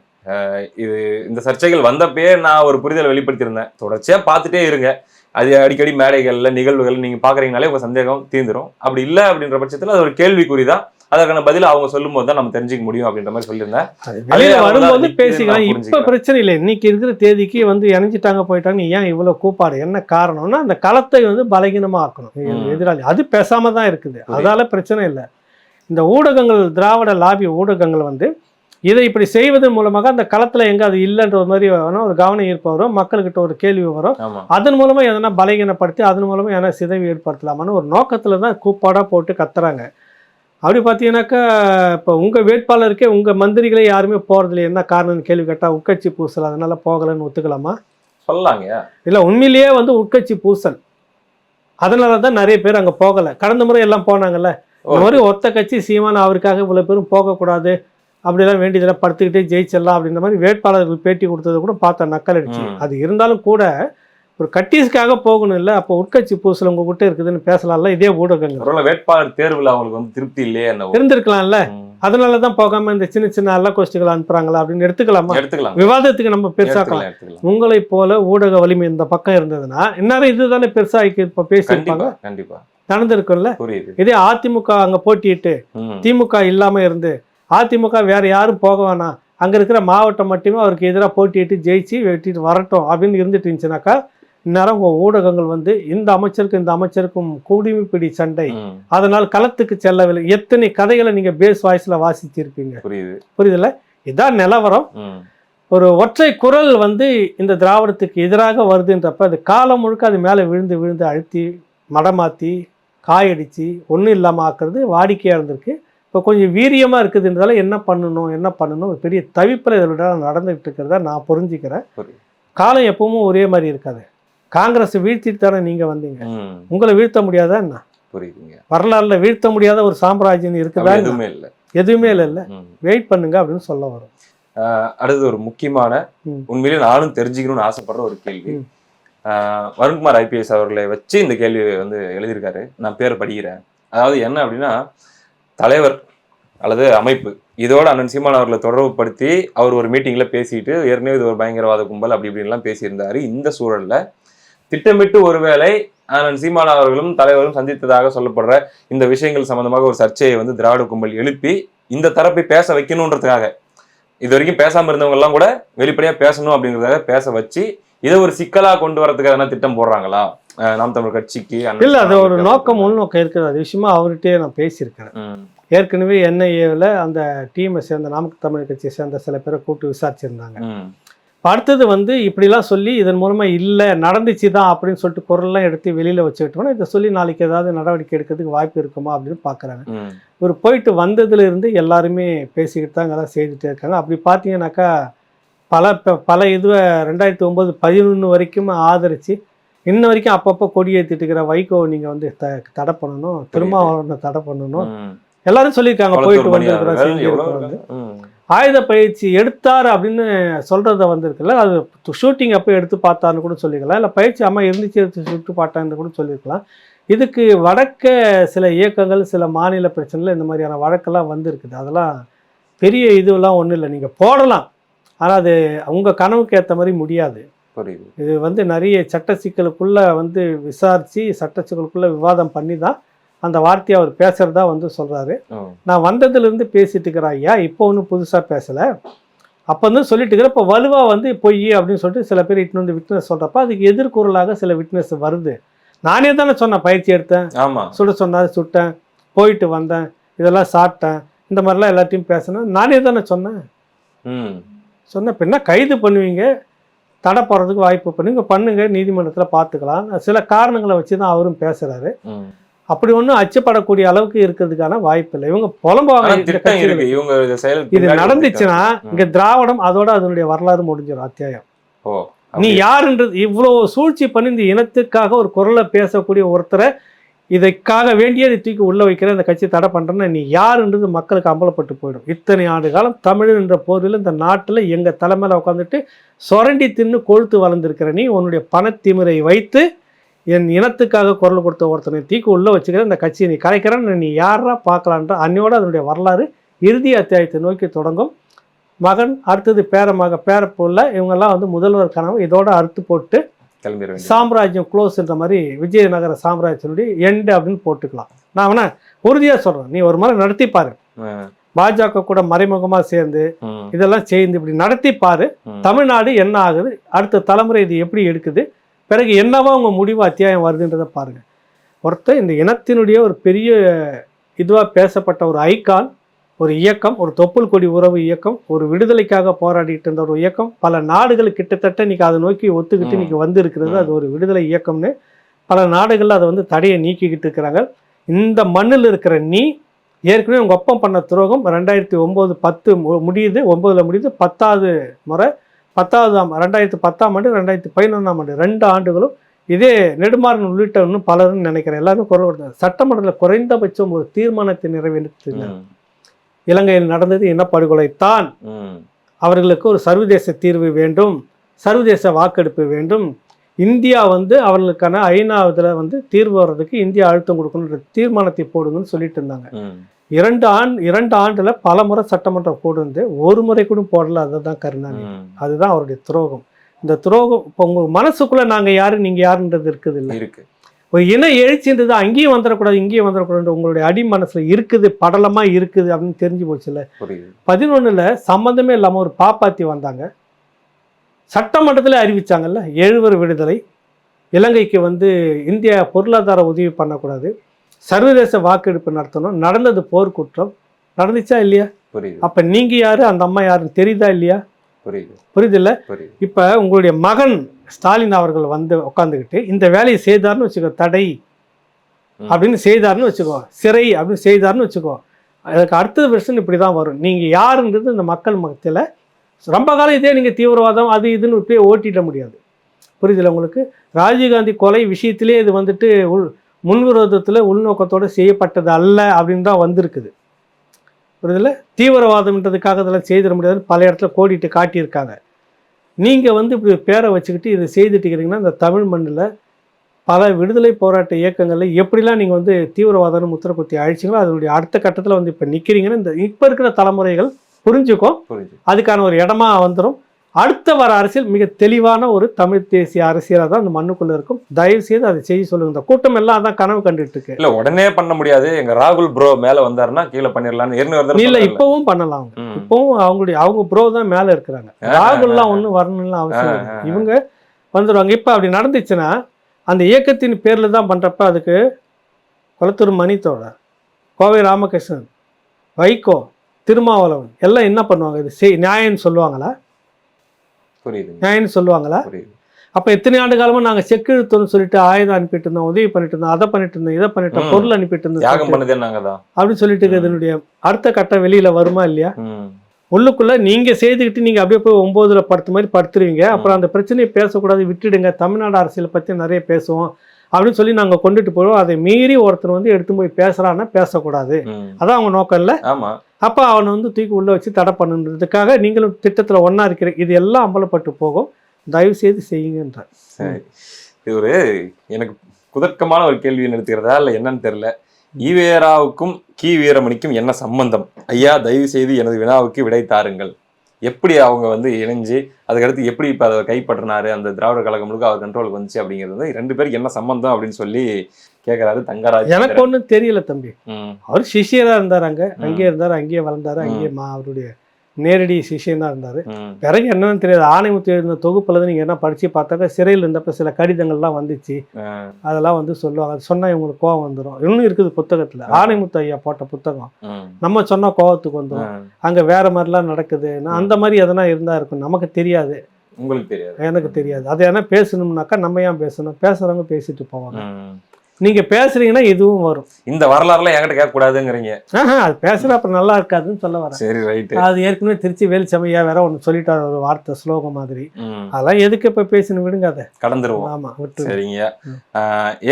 இது இந்த சர்ச்சைகள் வந்தப்பயே நான் ஒரு புரிதல் வெளிப்படுத்தியிருந்தேன். தொடர்ச்சியா பார்த்துட்டே இருங்க. அது அடிக்கடி மேடைகள்ல நிகழ்வுகள் நீங்க பாக்குறீங்கனாலே உங்க சந்தேகம் தீர்ந்துடும். அப்படி இல்லை அப்படின்ற பட்சத்துல அது ஒரு கேள்விக்குறிதான். அதற்கான பதில் அவங்க சொல்லும் போது தான் நம்ம தெரிஞ்சுக்க முடியும் அப்படின்ற மாதிரி சொல்லியிருந்தேன். வெளியில வரும்போது பேசிக்கலாம். இப்ப பிரச்சனை இல்லை. இன்னைக்கு இருக்கிற தேதிக்கு வந்து இணைஞ்சிட்டாங்க போயிட்டாங்க. ஏன் இவ்வளவு கூப்பாடு, என்ன காரணம்னா அந்த களத்தை வந்து பலகீனமா ஆக்கணும் எதிராளி. அது பேசாம தான் இருக்குது. அதால பிரச்சனை இல்லை. இந்த ஊடகங்கள், திராவிட லாபி ஊடகங்கள் வந்து இதை இப்படி செய்வதன் மூலமாக அந்த களத்தில் எங்கே அது இல்லைன்ற ஒரு மாதிரி ஒரு கவனம் ஈர்ப்பு வரும், மக்கள்கிட்ட ஒரு கேள்வி வரும். அதன் மூலமாக எதனா பலகீனப்படுத்தி அதன் மூலமாக எதனா சிதைவு ஏற்படுத்தலாமான்னு ஒரு நோக்கத்தில் தான் கூப்பாடாக போட்டு கத்துறாங்க. அப்படி பார்த்தீங்கன்னாக்கா இப்போ உங்கள் வேட்பாளருக்கே உங்கள் மந்திரிகளே யாருமே போகிறதில்ல, என்ன காரணம்னு கேள்வி கேட்டால் உட்கட்சி பூசல், அதனால போகலைன்னு ஒத்துக்கலாமா? சொல்லலாங்க. இல்லை, உண்மையிலேயே வந்து உட்கட்சி பூசல், அதனால தான் நிறைய பேர் அங்கே போகலை. கடந்த முறை எல்லாம் போனாங்கல்ல. இந்த மாதிரி ஒத்த கட்சி சீமான் அவருக்காக இவ்வளோ பேரும் போகக்கூடாது, அப்படிலாம் வேண்டியதெல்லாம் படுத்துக்கிட்டே ஜெயிச்சிடலாம் அப்படின்ற மாதிரி வேட்பாளர்கள் பேட்டி கொடுத்தது கூட பார்த்தா நக்கல் அடிச்சு. அது இருந்தாலும் கூட ஒரு கட்டீஸ்க்காக போகணும் இல்லை. அப்போ உட்கட்சி பூசல் உங்ககிட்ட இருக்குதுன்னு பேசலாம்ல. இதே ஊடகங்கள் வேட்பாளர் தேர்வில் அவங்களுக்கு வந்து திருப்தி இல்லையே இருந்திருக்கலாம்ல. அதனால தான் போகாம இந்த சின்ன சின்ன அல்ல கோஷ்டிகள் அனுப்புறாங்களா அப்படின்னு எடுத்துக்கலாமா? விவாதத்துக்கு நம்ம பெருசாக்கலாம். உங்களை போல ஊடக வலிமை இந்த பக்கம் இருந்ததுன்னா இந்நேரம் இதுதானே பெருசா இப்ப பேசியிருப்பாங்க. கண்டிப்பா நடந்திருக்கும்ல. இதே அதிமுக அங்க போட்டிட்டு திமுக இல்லாம இருந்து அதிமுக வேற யாரும் போக வேணாம், அங்க இருக்கிற மாவட்டம் மட்டுமே அவருக்கு எதிராக போட்டிட்டு ஜெயிச்சு வெட்டிட்டு வரட்டும் அப்படின்னு இருந்துட்டு இருந்துச்சுனாக்கா இந்நேரம் உங்க ஊடகங்கள் வந்து இந்த அமைச்சருக்கும் குடிமைப்பிடி சண்டை, அதனால் களத்துக்கு செல்லவில்லை, எத்தனை கதைகளை நீங்க பேஸ் வாய்ஸ்ல வாசிச்சிருப்பீங்க. புரியுதுல்ல? இதான் நிலவரம். ஒரு ஒற்றை குரல் வந்து இந்த திராவிடத்துக்கு எதிராக வருதுன்றப்ப அது காலம் முழுக்க அது மேலே விழுந்து அழுத்தி மடமாத்தி காயடிச்சு ஒன்றும் இல்லாமல் ஆக்குறது வாடிக்கையாக இருந்திருக்கு. இப்போ கொஞ்சம் வீரியமாக இருக்குதுன்றதால என்ன பண்ணணும் ஒரு பெரிய தவிப்பில் இதோட நடந்துகிட்டு இருக்கிறதா நான் புரிஞ்சுக்கிறேன். காலம் எப்பவும் ஒரே மாதிரி இருக்காது. காங்கிரஸ் வீழ்த்திட்டு தானே நீங்கள் வந்தீங்க, உங்களை வீழ்த்த முடியாதா என்ன? புரியுதுங்க. வரலாறுல வீழ்த்த முடியாத ஒரு சாம்ராஜ்யம் இருக்குதா? எதுவுமே இல்லை. வெயிட் பண்ணுங்க அப்படின்னு சொல்ல வரும். அடுத்து ஒரு முக்கியமான உண்மையிலே நானும் தெரிஞ்சுக்கணும்னு ஆசைப்படுற ஒரு கேள்வி. வருண்குமார் IPS அவர்களை வச்சு இந்த கேள்வி வந்து எழுதியிருக்காரு. நான் பேரை படிக்கிறேன். அதாவது என்ன அப்படின்னா, தலைவர் அல்லது அமைப்பு இதோட அண்ணன் சீமான் அவர்களை தொடர்புபடுத்தி அவர் ஒரு மீட்டிங்ல பேசிட்டு ஏற்கனவே இது ஒரு பயங்கரவாத கும்பல் அப்படி இப்படின்லாம் பேசியிருந்தாரு. இந்த சூழல்ல திட்டமிட்டு ஒருவேளை அண்ணன் சீமான் அவர்களும் தலைவரும் சந்தித்ததாக சொல்லப்படுற இந்த விஷயங்கள் சம்பந்தமாக ஒரு சர்ச்சையை வந்து திராவிட கும்பல் எழுப்பி இந்த தரப்பை பேச வைக்கணும்ன்றதுக்காக, இது வரைக்கும் பேசாம இருந்தவங்க எல்லாம் கூட வெளிப்படையா பேசணும் அப்படிங்கிறதுக்காக பேச வச்சு இதை ஒரு சிக்கலா கொண்டு வரதுக்காக திட்டம் போடுறாங்களா நாம் தமிழர் கட்சிக்கு? இல்ல, அது ஒரு நோக்கம் உள்நோக்கம் இருக்குது. அது விஷயமா அவர்கிட்டயே நான் பேசியிருக்கிறேன். ஏற்கனவே என்ஐஏவில் அந்த டீமை சேர்ந்த நாம் தமிழர் கட்சியை சேர்ந்த சில பேரை கூப்பிட்டு விசாரிச்சிருந்தாங்க. அடுத்தது வந்து இப்படிலாம் சொல்லி இதன் மூலமாக இல்லை நடந்துச்சு தான் அப்படின்னு சொல்லிட்டு குரல்லாம் எடுத்து வெளியில் வச்சுக்கிட்டோம்னா இதை சொல்லி நாளைக்கு ஏதாவது நடவடிக்கை எடுக்கிறதுக்கு வாய்ப்பு இருக்குமா அப்படின்னு பார்க்குறாங்க. இவர் போயிட்டு வந்ததுலேருந்து எல்லாருமே பேசிக்கிட்டு தான் அங்கெல்லாம் செய்துட்டே இருக்காங்க. அப்படி பார்த்தீங்கன்னாக்கா பல இதுவை 2009, 2011 வரைக்கும் ஆதரித்து இன்ன வரைக்கும் அப்பப்போ கொடி ஏற்றிட்டு இருக்கிற வைகோ நீங்கள் வந்து தடை பண்ணணும், திருமாவளவனை தடை பண்ணணும் எல்லாரும் சொல்லியிருக்காங்க. போயிட்டு வந்து ஆயுத பயிற்சி எடுத்தார் அப்படின்னு சொல்கிறத வந்திருக்குல்ல, அது ஷூட்டிங் அப்போ எடுத்து பார்த்தான்னு கூட சொல்லிக்கலாம், இல்லை பயிற்சி அம்மா இருந்துச்சு எடுத்து சுட்டு பார்த்தான்னு கூட சொல்லியிருக்கலாம். இதுக்கு வடக்க சில இயக்கங்கள் சில மாநில பிரச்சனைகள் இந்த மாதிரியான வழக்கெல்லாம் வந்திருக்குது. அதெல்லாம் பெரிய இதுவெல்லாம் ஒன்றும் இல்லை, நீங்கள் போடலாம், ஆனால் அது உங்கள் கனவுக்கு ஏற்ற மாதிரி முடியாது. இது வந்து நிறைய சட்ட சிக்கலுக்குள்ளே வந்து விசாரித்து சட்ட சிக்கலுக்குள்ளே விவாதம் பண்ணி தான் அந்த வார்த்தையை அவர் பேசுகிறதா வந்து சொல்கிறாரு. நான் வந்ததுலேருந்து பேசிட்டு இருக்கிறேன் ஐயா, இப்போ ஒன்றும் புதுசாக பேசலை, அப்போ வந்து சொல்லிட்டு இருக்கிறேன். இப்போ வலுவாக வந்து பொய் அப்படின்னு சொல்லிட்டு சில பேர் இட்டு வந்து விட்னஸ் சொல்கிறப்ப அதுக்கு எதிர்குறலாக சில விட்னஸ் வருது. நானே தானே சொன்னேன், பயிற்சி எடுத்தேன், சுட சொன்னாரு சுட்டேன், போயிட்டு வந்தேன், இதெல்லாம் சாப்பிட்டேன், இந்த மாதிரிலாம் எல்லாத்தையும் பேசினேன், நானே தானே சொன்னேன். பின்ன கைது பண்ணுவீங்க, தடை போடுறதுக்கு வாய்ப்பு பண்ணுங்க, நீதிமன்றத்தில் பார்த்துக்கலாம், சில காரணங்களை வச்சு தான் அவரும் பேசுகிறாரு. அப்படி ஒன்றும் அச்சப்படக்கூடிய அளவுக்கு இருக்கிறதுக்கான வாய்ப்பு இல்லை. இவங்க புலம்புவாங்க, இது நடந்துச்சுன்னா இங்க திராவிடம் அதோட அதனுடைய வரலாறு முடிஞ்சிடும் அத்தியாயம். நீ யாருன்றது இவ்வளோ சூழ்ச்சி பண்ணி இந்த இனத்துக்காக ஒரு குரலை பேசக்கூடிய ஒருத்தரை இதற்காக வேண்டியதை தூக்கி உள்ள வைக்கிற இந்த கட்சி தடை பண்றேன்னா நீ யாருன்றது மக்களுக்கு அம்பலப்பட்டு போயிடும். இத்தனை ஆண்டு காலம் தமிழ் என்ற போர்வில் இந்த நாட்டில் எங்க தலைமையில உட்காந்துட்டு சொரண்டி தின்னு கொழுத்து வளர்ந்துருக்கிற நீ உன்னுடைய பணத்திமிரை வைத்து என் இனத்துக்காக குரல் கொடுத்த ஒருத்தனை தீக்கு உள்ளே வச்சுக்கிற இந்த கட்சியை நீ கலைக்கிறேன்னு நீ யாரா பார்க்கலான்ற அன்னையோட அதனுடைய வரலாறு இறுதி அத்தியாயத்தை நோக்கி தொடங்கும். மகன் அடுத்தது பேரப்புள்ள இவங்கெல்லாம் வந்து முதல்வர் கனவு இதோட அறுத்து போட்டு சாம்ராஜ்யம் க்ளோஸ்ன்ற மாதிரி விஜயநகர சாம்ராஜ்யத்தினுடைய எண்டு அப்படின்னு போட்டுக்கலாம். நான் வேணா உறுதியாக சொல்கிறேன், நீ ஒரு மாதிரி நடத்திப்பாரு, பாஜக கூட மறைமுகமாக சேர்ந்து இதெல்லாம் சேர்ந்து இப்படி நடத்திப்பாரு, தமிழ்நாடு என்ன ஆகுது, அடுத்த தலைமுறை இது எப்படி எடுக்குது, பிறகு என்னவா உங்க முடிவு அத்தியாயம் வருதுன்றதை பாருங்க. ஒருத்தர் இந்த இனத்தினுடைய ஒரு பெரிய இதுவாக பேசப்பட்ட ஒரு ஐகான், ஒரு இயக்கம், ஒரு தொப்புள் கொடி உறவு இயக்கம், ஒரு விடுதலைக்காக போராடிட்டு இருந்த ஒரு இயக்கம், பல நாடுகள் கிட்டத்தட்ட இன்னைக்கு அதை நோக்கி ஒத்துக்கிட்டு இன்னைக்கு வந்து இருக்கிறது. அது ஒரு விடுதலை இயக்கம்னு பல நாடுகளில் அதை வந்து தடையை நீக்கிக்கிட்டு இருக்கிறாங்க. இந்த மண்ணில் இருக்கிற நீ ஏற்கனவே உங்கள் ஒப்பம் பண்ண துரோகம் 2009, 10 முடியுது, 9 முடியுது, 10வது முறை 2010ஆம் ஆண்டு 2011ஆம் ஆண்டு 2 ஆண்டுகளும் இதே நெடுமாறன் உள்ளிட்ட இன்னும் பலரும் நினைக்கிறேன் எல்லாரும் குரல் கொடுத்தாங்க. சட்டமன்றத்தில் குறைந்தபட்சம் ஒரு தீர்மானத்தை நிறைவேற்றினார். இலங்கையில் நடந்தது இனப்படுகொலை தான், அவர்களுக்கு ஒரு சர்வதேச தீர்வு வேண்டும், சர்வதேச வாக்கெடுப்பு வேண்டும், இந்தியா வந்து அவர்களுக்கான ஐநாவதுல வந்து தீர்வு வர்றதுக்கு இந்தியா அழுத்தம் கொடுக்கணுன்ற தீர்மானத்தை போடுங்கன்னு சொல்லிட்டு இருந்தாங்க. 2 ஆண்டுல பல முறை சட்டமன்றம் போடுந்து ஒரு முறை கூட போடல. அதுதான் கருணாநிதி, அதுதான் அவருடைய துரோகம். இந்த துரோகம் இப்போ உங்க மனசுக்குள்ள நாங்க யாரு நீங்க யாருன்றது இருக்குது இல்லை, ஒரு இன எழுச்சின்றது அங்கேயும் வந்துடக்கூடாது இங்கேயும் வந்துடக்கூடாது உங்களுடைய அடி மனசுல இருக்குது, படலமா இருக்குது அப்படின்னு தெரிஞ்சு போச்சுல்ல. 11ல் சம்பந்தமே இல்லாம ஒரு பாப்பாத்தி வந்தாங்க, சட்டமன்றத்தில் அறிவிச்சாங்கல்ல 7 விடுதலை, இலங்கைக்கு வந்து இந்தியா பொருளாதார உதவி பண்ணக்கூடாது, சர்வதேச வாக்கெடுப்பு நடத்தணும், நடந்தது போர்க்குற்றம், நடந்துச்சா இல்லையா? அப்ப நீங்க யாரு அந்த அம்மா யாருன்னு தெரியுதா இல்லையா? புரியுது இல்ல? இப்ப உங்களுடைய மகன் ஸ்டாலின் அவர்கள் வந்து உட்காந்துக்கிட்டு இந்த வேலையை செய்தார்னு வச்சுக்கோ, தடை அப்படின்னு செய்தார்னு வச்சுக்கோ, சிறை அப்படின்னு செய்தார்னு வச்சுக்கோ, அதுக்கு அடுத்த வருஷம் இப்படிதான் வரும். நீங்க யாருன்றது இந்த மக்கள் மத்தியில ரொம்ப காலம் இதே நீங்க தீவிரவாதம் அது இதுன்னு இப்படியே ஓட்டிட முடியாது. புரியுதுல்ல உங்களுக்கு? ராஜீவ்காந்தி கொலை விஷயத்திலே இது வந்துட்டு முன்விரோதத்தில் உள்நோக்கத்தோடு செய்யப்பட்டது அல்ல அப்படின்னு தான் வந்திருக்குது. புரியுதுல்ல? தீவிரவாதம்ன்றதுக்காக இதெல்லாம் செய்திட முடியாதுன்னு பல இடத்துல கோடிட்டு காட்டியிருக்காங்க. நீங்கள் வந்து இப்படி பேரை வச்சுக்கிட்டு இதை செய்துட்டு இருக்கிறீங்கன்னா இந்த தமிழ் மண்ணில் பல விடுதலை போராட்ட இயக்கங்களில் எப்படிலாம் நீங்கள் வந்து தீவிரவாதம்னு முத்திர குத்தி அழிச்சிங்களோ அதனுடைய அடுத்த கட்டத்தில் வந்து இப்போ நிற்கிறீங்கன்னா இந்த இப்போ இருக்கிற தலைமுறைகள் புரிஞ்சுக்கும், அதுக்கான ஒரு இடமா வந்துடும். அடுத்த வர அரசியல் மிக தெளிவான ஒரு தமிழ் தேசிய அரசியலாக தான் அந்த மண்ணுக்குள்ள இருக்கும். தயவு செய்து அதை செய்ய சொல்லுங்க. இந்த கூட்டம் எல்லாம் அதான் கனவு கண்டுட்டு இருக்கு. இல்ல உடனே பண்ண முடியாது, எங்க ராகுல் ப்ரோ மேல வந்தாருன்னா கீழே பண்ணிடலாம்னு இல்ல இப்பவும் பண்ணலாம். இப்பவும் அவங்க ப்ரோ தான் மேல இருக்கிறாங்க. ராகுல்லாம் ஒன்றும் வரணும்லாம் அவசியம் இல்லை. இவங்க வந்துடுவாங்க. இப்ப அப்படி நடந்துச்சுன்னா அந்த இயக்கத்தின் பேர்ல தான் பண்றப்ப அதுக்கு குளத்தூர் மணித்தோட கோவை ராமகிருஷ்ணன், வைகோ, திருமாவளவன் எல்லாம் என்ன பண்ணுவாங்க? இது நியாயம்னு சொல்லுவாங்களா? புரியுது, நியாயம்னு சொல்லுவாங்களா? அப்ப எத்தனை ஆண்டு காலமா நாங்க செக் எழுத்தோம்னு சொல்லிட்டு ஆயுதம் அனுப்பிட்டு இருந்தோம், உதவி பண்ணிட்டு இருந்தோம், அதை பண்ணிட்டு இருந்தோம், இதை பண்ணிட்டோம், பொருள் அனுப்பிட்டு இருந்தோம் அப்படின்னு சொல்லிட்டு இதனுடைய அடுத்த கட்டம் வெளியில வருமா இல்லையா? உள்ளுக்குள்ள நீங்க செய்துக்கிட்டு நீங்க அப்படியே போய் 9ல் படுத்த மாதிரி படுத்துருவீங்க. அப்புறம் அந்த பிரச்சனையை பேசக்கூடாது, விட்டுடுங்க, தமிழ்நாடு அரசியலை பத்தி நிறைய பேசுவோம் அப்படின்னு சொல்லி நாங்க கொண்டுட்டு போயிடுவோம். அதை மீறி ஒருத்தர் வந்து எடுத்து போய் பேசுறான்னா பேசக்கூடாது, அதான் அவங்க நோக்கம் இல்லை. அப்ப அவனை வந்து தூக்கி உள்ள வச்சு தடை பண்ணுன்றதுக்காக நீங்களும் திட்டத்துல ஒன்னா இருக்கிறீங்க. இது எல்லாம் அம்பலப்பட்டு போகும், தயவு செய்து செய்யுங்கன்ற. இது ஒரு எனக்கு குதர்க்கமான ஒரு கேள்வி எடுத்துக்கிறதா இல்லை என்னன்னு தெரியல. ஈவேராவுக்கும் கி வீரமணிக்கும் என்ன சம்பந்தம் ஐயா? தயவு செய்து எனது வினாவுக்கு விடை தாருங்கள். எப்படி அவங்க வந்து இணைஞ்சு அதுக்கடுத்து எப்படி இப்போ அதை கைப்பற்றினாரு, அந்த திராவிட கழகம் முழுக்க அவர் கண்ட்ரோலுக்கு வந்துச்சு அப்படிங்கிறது வந்து 2 பேருக்கு என்ன சம்பந்தம் அப்படின்னு சொல்லி கேட்கறாரு தங்கராஜ். எனக்கு ஒன்றும் தெரியல தம்பி. அவர் சிஷியரா இருந்தார், அங்கேயே இருந்தார், அங்கேயே வளர்ந்தாரு, அங்கேயே அவருடைய நேரடி சிஷியனா இருந்தாரு. பிறகு என்னன்னு தெரியாது. ஆணைமுத்து எழுதின தொகுப்புல நீங்க என்ன படிச்சு பார்த்தாக்க சிறையில் இருந்தப்ப சில கடிதங்கள்லாம் வந்துச்சு, அதெல்லாம் வந்து சொல்லுவாங்க. சொன்னா இவங்களுக்கு கோவம் வந்துடும். இன்னும் இருக்குது புத்தகத்துல, ஆணைமுத்து ஐயா போட்ட புத்தகம். நம்ம சொன்னா கோவத்துக்கு வந்துடும், அங்க வேற மாதிரிலாம் நடக்குது, அந்த மாதிரி எதனா இருந்தா இருக்கும். நமக்கு தெரியாது, உங்களுக்கு தெரியாது, எனக்கு தெரியாது. அது என்ன பேசணும்னாக்கா நம்ம ஏன் பேசணும்? பேசுறவங்க பேசிட்டு போவாங்க. நீங்க பேசுறீங்கன்னா இதுவும் வரும். இந்த வரலாறுலாம் என்கிட்ட கேட்க கூடாதுங்கிறீங்க. அது பேசுற அப்புறம் நல்லா இருக்காதுன்னு சொல்ல வரேன். சரி, ரைட். அது ஏற்கனவே திருச்சி வேலுச்சமையா வேற ஒன்று சொல்லிட்டாரு, ஒரு வார்த்தை ஸ்லோகம் மாதிரி. அதெல்லாம் எதுக்கு இப்ப பேசணும், விடுங்க, அதை கடந்துருவோம். ஆமா, சரிங்க.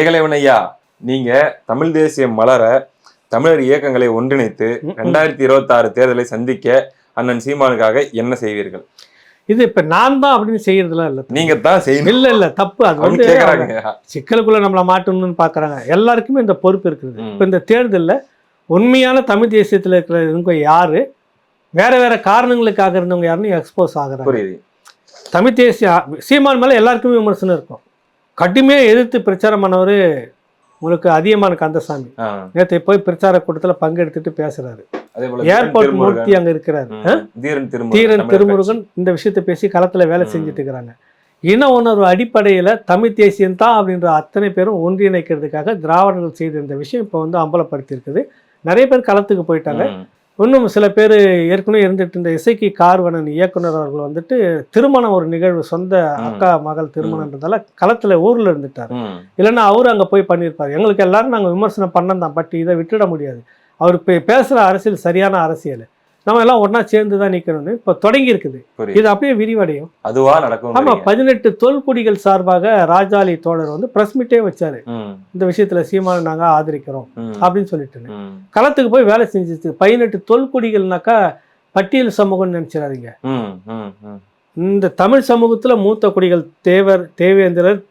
ஏகலைவன் ஐயா, நீங்க தமிழ் தேசியம் மலர தமிழர் இயக்கங்களை ஒன்றிணைத்து 2026 தேர்தலை சந்திக்க அண்ணன் சீமானுக்காக என்ன செய்வீர்கள்? இது இப்ப நான் தான் அப்படின்னு செய்யறதுலாம் இல்ல, நீங்க தான் செய்யணும். இல்ல தப்பு. அது வந்து சிக்கலுக்குள்ள நம்மளை மாட்டணும்னு பாக்குறாங்க. எல்லாருக்குமே இந்த பொறுப்பு இருக்குது. இப்ப இந்த தேர்தலில் உண்மையான தமிழ் தேசியத்துல இருக்கிறவங்க யாரு, வேற வேற காரணங்களுக்காக இருந்தவங்க யாருன்னு எக்ஸ்போஸ் ஆகுறாங்க. தமிழ் தேசிய சீமான் மேல எல்லாருக்குமே விமர்சனம் இருக்கும். கடுமையா எதிர்த்து பிரச்சாரம் பண்ணவர் உங்களுக்கு அதிகமான கந்தசாமி நேற்று போய் பிரச்சார கூட்டத்தில் பங்கெடுத்துட்டு பேசுறாரு. ஏர்போர்ட் மூர்த்தி அங்க இருக்கிறாரு, தீரன் திருமுருகன் இந்த விஷயத்த பேசி களத்துல வேலை செஞ்சுட்டு இருக்கிறாங்க. இன உணர்வு அடிப்படையில தமிழ் தேசியம் தான் அப்படின்ற அத்தனை பேரும் ஒன்றிணைக்கிறதுக்காக திராவிடர்கள் செய்த இந்த விஷயம் இப்போ வந்து அம்பலப்படுத்தி இருக்குது. நிறைய பேர் களத்துக்கு போயிட்டாங்க. இன்னும் சில பேர் ஏற்கனவே இருந்துட்டு இந்த இசைக்கு கார்வனன் இயக்குனர் அவர்கள் வந்துட்டு திருமணம் ஒரு நிகழ்வு, சொந்த அக்கா மகள் திருமணம்ன்றதால களத்துல ஊர்ல இருந்துட்டார். இல்லைன்னா அவரு அங்க போய் பண்ணியிருப்பாரு. எங்களுக்கு எல்லாரும் நாங்க விமர்சனம் பண்ணதான், பட் இதை விட்டுட முடியாது. அவர் பேசுற அரசியல் சரியான அரசியல், நம்ம எல்லாம் ஒன்னா சேர்ந்து தான் நிக்கணும்னு இப்ப தொடங்கி இருக்குது. இது அப்படியே விரிவடையும், அதுவா நடக்கும். ஆமா, 18 தொல்குடிகள் சார்பாக ராஜாலி தோழர் வந்து பிரஸ் மீட்டே வச்சாரு. இந்த விஷயத்துல சீமானை நாங்க ஆதரிக்கிறோம் அப்படின்னு சொல்லிட்டு களத்துக்கு போய் வேலை செஞ்சிச்சு. 18 தொல்குடிகள்னாக்கா பட்டியல் சமூகம்னு நினைச்சிடாதீங்க. இந்த தமிழ் சமூகத்துல மூத்த குடிகள் தேவேந்திரர்,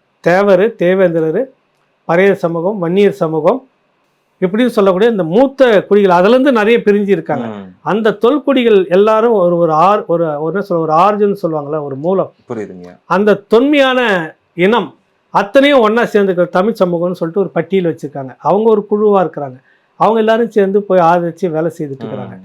பறையர் சமூகம், வன்னியர் சமூகம் இப்படின்னு சொல்லக்கூடிய இந்த மூத்த குடிகள், அதுல இருந்து நிறைய பிரிஞ்சு இருக்காங்க. அந்த தொல்குடிகள் எல்லாரும் ஒரு ஆர்ஜின் சொல்லுவாங்கல்ல, ஒரு மூலம். அந்த தொன்மையான இனம் அத்தனையும் ஒன்னா சேர்ந்துக்கிற தமிழ் சமூகம்னு சொல்லிட்டு ஒரு பட்டியல் வச்சிருக்காங்க. அவங்க ஒரு குழுவா இருக்கிறாங்க. அவங்க எல்லாரும் சேர்ந்து போய் ஆதரிச்சு வேலை செய்துட்டு இருக்கிறாங்க.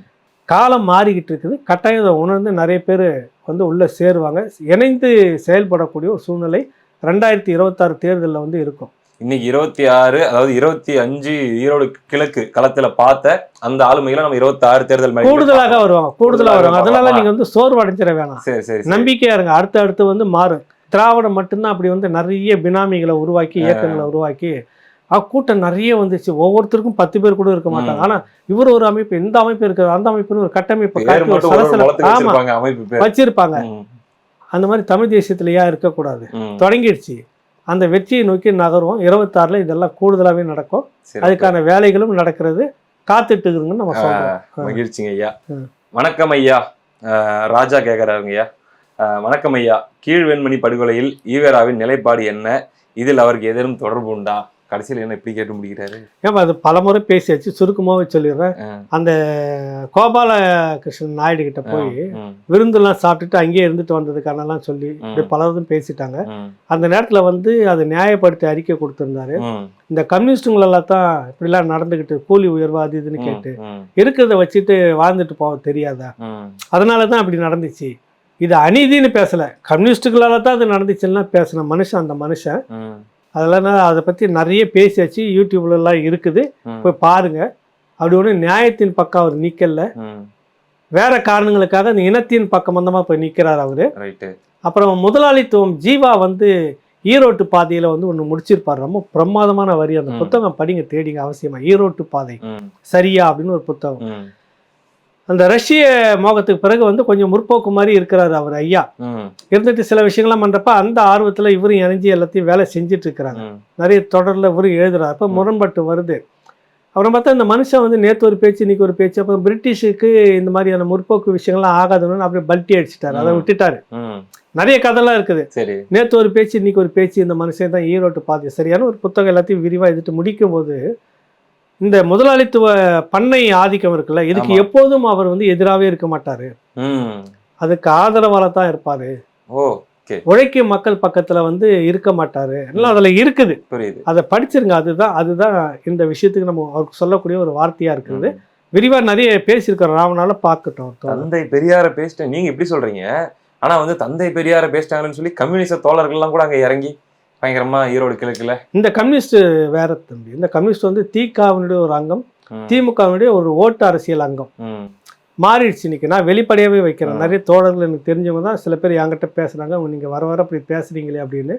காலம் மாறிக்கிட்டு இருக்குது. கட்டாயம் உணர்ந்து நிறைய பேர் வந்து உள்ள சேருவாங்க. இணைந்து செயல்படக்கூடிய ஒரு சூழ்நிலை 2026 தேர்தலில் வந்து இருக்கும். இன்னைக்கு 26, அதாவது 25 ஈரோடு கிழக்கு களத்துல பார்த்த அந்த ஆளுமைகளை நம்ம 26 தேர்தல் கூடுதலாக வருவாங்க. அதனால நீங்க வந்து சோர்வு அடைஞ்சிட வேணாம். சரி, நம்பிக்கையா இருங்க. அடுத்து வந்து மாறும். திராவிடம் மட்டும்தான் அப்படி வந்து நிறைய பினாமிகளை உருவாக்கி, இயக்கங்களை உருவாக்கி கூட்டம் நிறைய வந்துச்சு. ஒவ்வொருத்தருக்கும் 10 பேர் கூட இருக்க மாட்டாங்க. ஆனா இவர் ஒரு அமைப்பு, இந்த அமைப்பு இருக்குது, அந்த அமைப்புன்னு ஒரு கட்டமைப்பு வச்சிருப்பாங்க. அந்த மாதிரி தமிழ் தேசியத்திலேயா இருக்கக்கூடாது. தொடங்கிடுச்சு. அந்த வெற்றியை நோக்கி நகரும். 26ல் இதெல்லாம் கூடுதலாகவே நடக்கும். அதுக்கான வேலைகளும் நடக்கிறது. காத்துட்டு இருக்குன்னு நம்ம சொல்றோம். மகிழ்ச்சிங்க ஐயா. வணக்கம் ஐயா. ராஜா கேட்கறாருங்க ஐயா. வணக்கம் ஐயா. கீழ்வெண்மணி படுகொலையில் ஈவேராவின் நிலைப்பாடு என்ன? இதில் அவருக்கு ஏதேனும் தொடர்பு உண்டா? கடைசியில என்ன இப்படி கேட்டு முடிக்கிறாரு? ஏன்பா அது பலமுறை பேசியாச்சு, சுருக்கமாவே சொல்லிடுறேன். அந்த கோபால கிருஷ்ணன் நாயுடு கிட்ட போய் விருந்தெல்லாம் சாப்பிட்டுட்டு அங்கேயே இருந்துட்டு வந்ததுக்கானலாம் சொல்லி இப்படி பலரும் பேசிட்டாங்க. அந்த நேரத்துல வந்து அதை நியாயப்படுத்தி அறிக்கை கொடுத்திருந்தாரு. இந்த கம்யூனிஸ்டுங்களெல்லாம் தான் இப்படிலாம் நடந்துக்கிட்டு கூலி உயர்வு அது இதுன்னு கேட்டு இருக்கிறத வச்சுட்டு வாழ்ந்துட்டு போக தெரியாதா, அதனாலதான் அப்படி நடந்துச்சு. இது அநீதினு பேசல, கம்யூனிஸ்டுகளால தான் அது நடந்துச்சுன்னா பேசின மனுஷன் அந்த மனுஷன். அதெல்லாம் அதை பத்தி நிறைய பேசியாச்சு, யூடியூப்ல எல்லாம் இருக்குது, போய் பாருங்க. அப்படி ஒன்று நியாயத்தின் பக்கம் அவர் நிக்கல, வேற காரணங்களுக்காக அந்த இனத்தின் பக்கம் வந்தமா போய் நிக்கிறார் அவரு. அப்புறம் முதலாளித்துவம் ஜீவா வந்து ஈரோட்டு பாதையில வந்து ஒன்று முடிச்சிருப்பாரு, ரொம்ப பிரமாதமான வரி. அந்த புத்தகம் படிங்க, தேடிங்க அவசியமா. ஈரோட்டு பாதை சரியா அப்படின்னு ஒரு புத்தகம். அந்த ரஷ்ய மோகத்துக்கு பிறகு வந்து கொஞ்சம் முற்போக்கு மாதிரி இருக்கிறாரு அவர் ஐயா. இருந்துட்டு சில விஷயங்கள்லாம் பண்றப்ப அந்த ஆர்வத்துல இவரும் இணைஞ்சி எல்லாத்தையும் வேலை செஞ்சுட்டு இருக்கிறாங்க. நிறைய தொடர்ல இவரும் எழுதுறாரு. அப்ப முரண்பட்டு வருது. அப்புறம் பார்த்தா இந்த மனுஷன் வந்து நேற்று ஒரு பேச்சு இன்னைக்கு ஒரு பேச்சு. அப்புறம் பிரிட்டிஷுக்கு இந்த மாதிரியான முற்போக்கு விஷயங்கள்லாம் ஆகாதுன்னு அப்படியே பல்ட்டி அடிச்சுட்டாரு, அதை விட்டுட்டாரு. நிறைய கதைலாம் இருக்குது. நேற்று ஒரு பேச்சு இன்னைக்கு ஒரு பேச்சு, இந்த மனுஷன் தான் ஈரோட்டு பாதை சரியான ஒரு புத்தகம் எல்லாத்தையும் விரிவா எழுதிட்டு முடிக்கும் போது இந்த முதலாளித்துவ பண்ணை ஆதிக்கம் இருக்குல்ல, இதுக்கு எப்போதும் அவர் வந்து எதிராகவே இருக்க மாட்டாரு, அதுக்கு ஆதரவால தான் இருப்பாரு. உழைக்கும் மக்கள் பக்கத்துல வந்து இருக்க மாட்டாரு, எல்லாம் அதுல இருக்குது. அதை படிச்சிருங்க. அதுதான் இந்த விஷயத்துக்கு நம்ம அவருக்கு சொல்லக்கூடிய ஒரு வார்த்தையா இருக்குது. விரிவா நிறைய பேசியிருக்கிற ராவனால பார்க்கட்டும். தந்தை பெரியார பேசிட்டேன் நீங்க எப்படி சொல்றீங்க, ஆனா வந்து தந்தை பெரியார பேசிட்டாங்கன்னு சொல்லி கம்யூனிஸ்ட் தோழர்கள்லாம் கூட அங்க இறங்கி பயங்கரமா ஈரோடு கிழக்குல இந்த கம்யூனிஸ்ட் வேற தம்பி. இந்த கம்யூனிஸ்ட் வந்து திகாவினுடைய ஒரு அங்கம், திமுகவினுடைய ஒரு ஓட்டு அரசியல் அங்கம் மாறிடுச்சு. இன்னைக்கு நான் வெளிப்படையாவே வைக்கிறேன். நிறைய தோழர்கள் எனக்கு தெரிஞ்சவங்க தான் சில பேர் என்கிட்ட பேசுறாங்க, நீங்க வர அப்படி பேசுறீங்களே அப்படின்னு.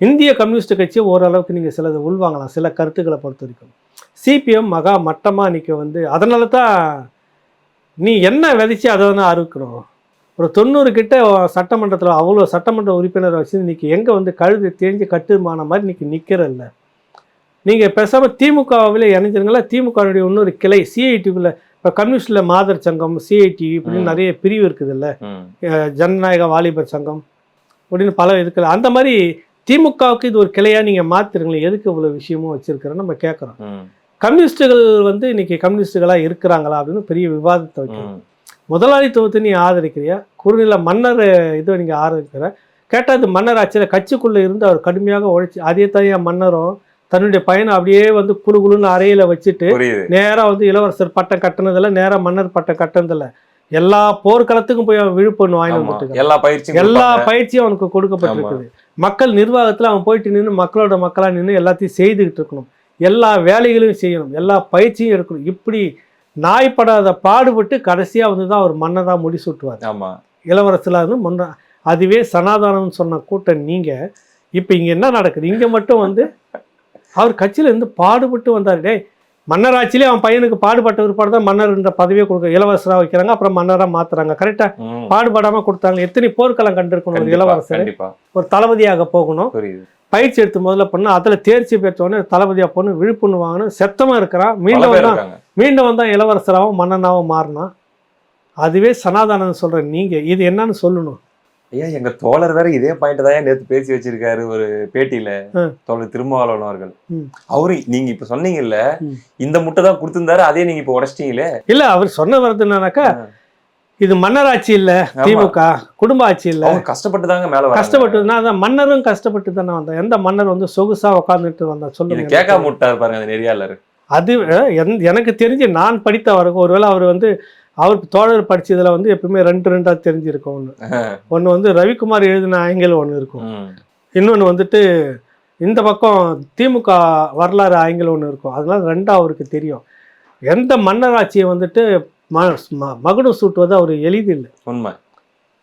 இந்திய கம்யூனிஸ்ட் கட்சியை ஓரளவுக்கு நீங்க சிலது உள்வாங்கலாம், சில கருத்துக்களை பொறுத்த வரைக்கும். சிபிஎம் மகா மட்டமா இன்னைக்கு வந்து அதனால தான் நீ என்ன விதைச்சு அதை வந்து அறுக்கணும். ஒரு 90 கிட்ட சட்டமன்றத்தில் அவ்வளோ சட்டமன்ற உறுப்பினரை வச்சு இன்னைக்கு எங்கே வந்து கழுது தேஞ்சு கட்டுமான மாதிரி இன்னைக்கு நிற்கிறல்ல. நீங்கள் பேசாமல் திமுகவில் இணைஞ்சிருங்களா. திமுகவுடைய இன்னொரு கிளை சிஐடிக்குள்ள இப்போ கம்யூனிஸ்டில் மாதர் சங்கம், சிஐடி இப்படின்னு நிறைய பிரிவு இருக்குதுல்ல, ஜனநாயக வாலிபர் சங்கம் அப்படின்னு பல இருக்குது. அந்த மாதிரி திமுகவுக்கு இது ஒரு கிளையாக நீங்கள் மாற்றிருங்களேன். எதுக்கு இவ்வளோ விஷயமும் வச்சுருக்கிறோன்னு நம்ம கேட்குறோம். கம்யூனிஸ்டுகள் வந்து இன்னைக்கு கம்யூனிஸ்டுகளாக இருக்கிறாங்களா அப்படின்னு பெரிய விவாதத்தை வைக்கணும். முதலாளித்துவத்தை நீ ஆதரிக்கிறியா, குறுநில மன்னர் இதை நீங்கள் ஆதரிக்கிற கேட்டால் அது மன்னர் ஆட்சியில் கட்சிக்குள்ளே இருந்து அவர் கடுமையாக உழைச்சி அதே தான் என் மன்னரும் தன்னுடைய பையனை அப்படியே வந்து குழுன்னு அறையில் வச்சுட்டு நேராக வந்து இளவரசர் பட்டம் கட்டினதில்ல, நேராக மன்னர் பட்டம் கட்டினதில்ல, எல்லா போர்க்களத்துக்கும் போய் அவன் விழுப்புண் வாங்கி வந்துட்டு எல்லா பயிற்சியும் அவனுக்கு கொடுக்கப்பட்டிருக்குது. மக்கள் நிர்வாகத்தில் அவன் போயிட்டு நின்று மக்களோட மக்களாக நின்று எல்லாத்தையும் செய்துக்கிட்டு இருக்கணும், எல்லா வேலைகளையும் செய்யணும், எல்லா பயிற்சியும் இருக்கணும். இப்படி நாய்ப்படாத பாடுபட்டு கடைசியாக வந்து தான் அவர் மன்னதாக முடிசூட்டுவார். இளவரசலாக இருந்து முன்ன அதுவே சனாதானம்னு சொன்ன கூட்டம் நீங்கள். இப்போ இங்கே என்ன நடக்குது, இங்கே மட்டும் வந்து அவர் கட்சியில் இருந்து பாடுபட்டு வந்தார். டே மன்னராட்சியிலே அவன் பையனுக்கு பாடுபட்ட விற்பாடு தான் மன்னர் என்ற பதவியை கொடுக்க இளவரசராக வைக்கிறாங்க, அப்புறம் மன்னராக மாற்றுறாங்க. கரெக்டாக பாடுபடாமல் கொடுத்தாங்க. எத்தனை போர்க்களம் கண்டிருக்கணும். ஒரு இளவரசர் ஒரு தளபதியாக போகணும், பயிற்சி எடுத்து முதல்ல பண்ண அதில் தேர்ச்சி பெற்றோடனே தளபதியாக போகணும், விழுப்புண் வாங்கணும், செத்தமாக இருக்கிறான், மீண்டும் வந்தால் இளவரசராகவும் மன்னனாகவும் மாறினான். அதுவே சனாதானம் சொல்கிறேன். நீங்கள் இது என்னன்னு சொல்லணும். ஐயா எங்க தோழர் வேற இதே பாயிண்ட் தான் நேற்று பேசி வச்சிருக்காரு ஒரு பேட்டியில, தோழர் திருமாவளவன் அவர்கள். அவரு நீங்க இப்ப சொன்னீங்கல்ல இந்த முட்டை தான் கொடுத்திருந்தாரு, அதே நீங்க இப்ப உடைச்சிட்டீங்களே. இல்ல அவர் சொன்ன வருது என்னன்னாக்கா, இது மன்னராட்சி இல்ல, திமுக குடும்ப ஆட்சி இல்ல, கஷ்டப்பட்டு தாங்க மேல கஷ்டப்பட்டுனா அதான் மன்னரும் கஷ்டப்பட்டு தானே வந்தா. எந்த மன்னர் வந்து சொகுசா உட்காந்துட்டு வந்தா சொல்லுங்க. கேட்க முட்டாரு பாருங்க அந்த நெறியாளர். அது எனக்கு தெரிஞ்சு நான் படித்த வரைக்கும், ஒருவேளை அவர் வந்து அவருக்கு தோழர் படிச்சதுல வந்து எப்பவுமே ரெண்டா தெரிஞ்சிருக்கும். ஒன்று வந்து ரவிக்குமார் எழுதின ஆங்கிலம் ஒன்று இருக்கும், இன்னொன்று வந்துட்டு இந்த பக்கம் திமுக வரலாறு ஆங்கிலம் ஒன்று இருக்கும். அதனால ரெண்டா அவருக்கு தெரியும். எந்த மன்னராட்சியை வந்துட்டு மகுடம் சூட்டுவது அவர் எளிதில்லை. உண்மை.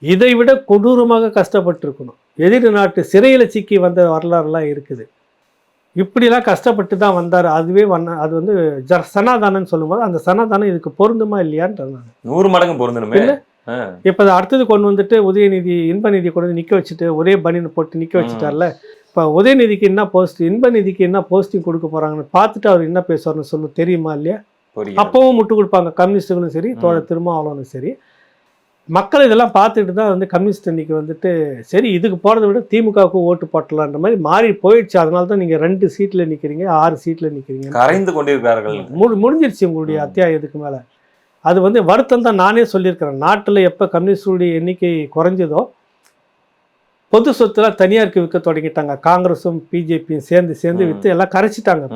இதை விட கொடூரமாக கஷ்டப்பட்டிருக்கணும். எதிரி நாட்டு சிறையில் சிக்கி வந்த வரலாறுலாம் இருக்குது. இப்படிலாம் கஷ்டப்பட்டு தான் வந்தார். அதுவே அது வந்து சனாதானம்னு சொல்லும்போது அந்த சனாதானம் இதுக்கு பொருந்துமா இல்லையான்னு 100 மடங்கு பொருந்தணுமே. இப்போ அடுத்தது கொண்டு வந்துட்டு உதயநிதி இன்பநிதி கொண்டு வந்து நிற்க வச்சுட்டு ஒரே பனின்னு போட்டு நிற்க வச்சுட்டார்ல. இப்போ உதயநிதிக்கு என்ன போஸ்ட், இன்பநிதிக்கு என்ன போஸ்டிங் கொடுக்க போகிறாங்கன்னு பார்த்துட்டு அவர் என்ன பேசுவார்னு சொல்ல தெரியுமா இல்லையா? அப்பவும் முட்டு கொடுப்பாங்க கம்யூனிஸ்டுகளும் சரி, தோழர் திருமாவளவனும் சரி. மக்கள் இதெல்லாம் பார்த்துட்டு தான் வந்து கம்யூனிஸ்ட் இன்னைக்கு வந்துட்டு சரி இதுக்கு போகிறத விட திமுகவுக்கு ஓட்டு போட்டலான்ற மாதிரி மாறி போயிடுச்சு. அதனால தான் நீங்கள் 2 சீட்டில் நிற்கிறீங்க, 6 சீட்டில் நிற்கிறீங்க. கரைந்து கொண்டிருக்கிறார்கள். முடிஞ்சிருச்சு உங்களுடைய அத்தியாயம். இதுக்கு மேலே அது வந்து வருத்தம் தான். நானே சொல்லியிருக்கிறேன், நாட்டில் எப்போ கம்யூனிஸ்டுடைய எண்ணிக்கை குறைஞ்சதோ பொது சொத்துல தனியாருக்கு விற்க தொடங்கிட்டாங்க. காங்கிரஸும் பிஜேபியும் சேர்ந்து விற்று எல்லாம் கரைச்சிட்டாங்க.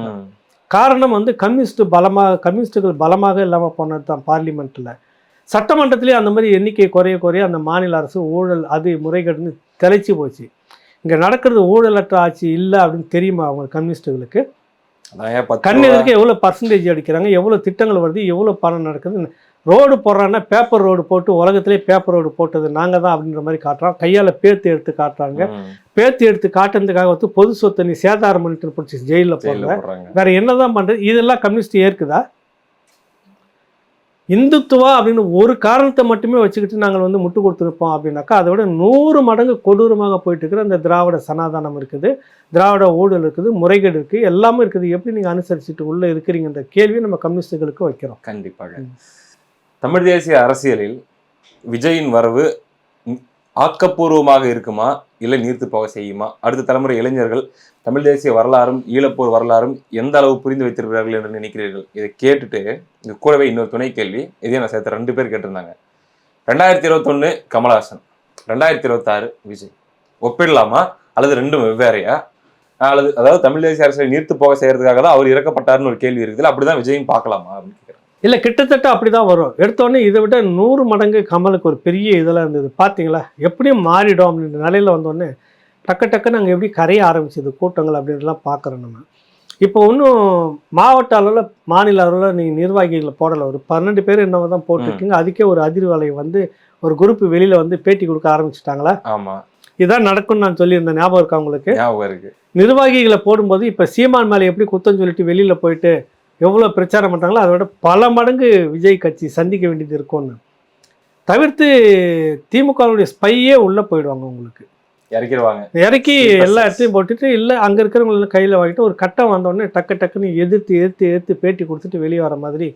காரணம் வந்து கம்யூனிஸ்டுகள் பலமாக இல்லாமல் போனது தான். பார்லிமெண்ட்டில் சட்டமன்றத்திலேயே அந்த மாதிரி எண்ணிக்கை குறைய அந்த மாநில அரசு ஊழல் அது முறைகேடுன்னு தெளிச்சு போச்சு. இங்கே நடக்கிறது ஊழலற்ற ஆட்சி இல்லை அப்படின்னு தெரியுமா அவங்க கம்யூனிஸ்டுகளுக்கு? கண்ணெதிர்க்கு எவ்வளோ பர்சன்டேஜ் அடிக்கிறாங்க, எவ்வளோ திட்டங்கள் வருது, எவ்வளோ பணம் நடக்குது. ரோடு போடுறாங்கன்னா பேப்பர் ரோடு போட்டு உலகத்திலே பேப்பர் ரோடு போட்டது நாங்கள் தான் அப்படின்ற மாதிரி காட்டுறோம். கையால் பேத்து எடுத்து காட்டுறாங்க. பேத்து எடுத்து காட்டுறதுக்காக வந்து பொது சொத்தை நீ சேதாரம் பண்ணிட்டு பிடிச்சி ஜெயிலில் போடுறாங்க. வேற என்னதான் பண்ணுறது? இதெல்லாம் கம்யூனிஸ்ட் ஏற்குதா? இந்துத்துவா அப்படின்னு ஒரு காரணத்தை மட்டுமே வச்சுக்கிட்டு நாங்கள் வந்து முட்டு கொடுத்துருப்போம் அப்படின்னாக்கா அதை விட 100 மடங்கு கொடூரமாக போயிட்டு இருக்கிற அந்த திராவிட சனாதானம் இருக்குது, திராவிட ஊழல் இருக்குது, முறைகேடு இருக்குது, எல்லாமே இருக்குது. எப்படி நீங்கள் அனுசரிச்சுட்டு உள்ளே இருக்கிறீங்கன்ற கேள்வியை நம்ம கம்யூனிஸ்டுகளுக்கு வைக்கிறோம். கண்டிப்பாக. தமிழ் தேசிய அரசியலில் விஜயின் வரவு ஆக்கப்பூர்வமாக இருக்குமா இல்லை நீர்த்து போக செய்யுமா? அடுத்த தலைமுறை இளைஞர்கள் தமிழ் தேசிய வரலாறும் ஈழப்போர் வரலாறும் எந்த அளவு புரிந்து வைத்திருக்கிறார்கள் என்று நினைக்கிறீர்கள்? இதை கேட்டுட்டு இது கூடவே இன்னொரு துணை கேள்வி, இதையும் நான் சேர்த்து 2 பேர் கேட்டிருந்தாங்க. 2021 கமல்ஹாசன், 2026 விஜய், ஒப்பிடலாமா அல்லது ரெண்டும் வெவ்வேறையா? அல்லது அதாவது தமிழ் தேசிய அரசியலை நீர்த்து போக செய்யறதுக்காக தான் அவர் இறக்கப்பட்டாருன்னு ஒரு கேள்வி இருக்குது, அப்படிதான் விஜயும் பார்க்கலாமா அப்படின்னு கேட்குறேன். இல்லை, கிட்டத்தட்ட அப்படி தான் வரும். எடுத்தோடனே இதை விட 100 மடங்கு கமலுக்கு ஒரு பெரிய இதெல்லாம் இருந்தது. பார்த்தீங்களா எப்படியும் மாறிடும் அப்படின்ற நிலையில் வந்தோடனே டக்குன்னு நாங்கள் எப்படி கரைய ஆரம்பிச்சது கூட்டங்கள் அப்படின்றலாம் பார்க்குறோம். நம்ம இப்போ ஒன்றும் மாவட்ட அளவில் மாநில அளவில் நீங்கள் நிர்வாகிகளை போடலை. ஒரு 12 பேர் என்னவோ தான் போட்டிருக்கீங்க. அதுக்கே ஒரு அதிர்வலை வந்து ஒரு குரூப் வெளியில் வந்து பேட்டி கொடுக்க ஆரம்பிச்சுட்டாங்களா? ஆமாம், இதான் நடக்கும்னு நான் சொல்லியிருந்தேன். ஞாபகம் இருக்கா உங்களுக்கு? ஞாபகம் இருக்கு. நிர்வாகிகளை போடும்போது இப்போ சீமான் மேலே எப்படி குத்தம் சொல்லிட்டு வெளியில் போயிட்டு எவ்வளோ பிரச்சாரம் பண்ணுறாங்களோ அதை விட பல மடங்கு விஜய் கட்சி சந்திக்க வேண்டியது இருக்கும்னு தவிர்த்து திமுகவுடைய ஸ்பையே உள்ளே போயிடுவாங்க. உங்களுக்கு இறக்கி எல்லா இடத்தையும் போட்டுட்டு இல்லை அங்கே இருக்கிறவங்கள கையில் வாங்கிட்டு ஒரு கட்டம் வந்தோடனே டக்குன்னு எதிர்த்து பேட்டி கொடுத்துட்டு வெளியே வர மாதிரி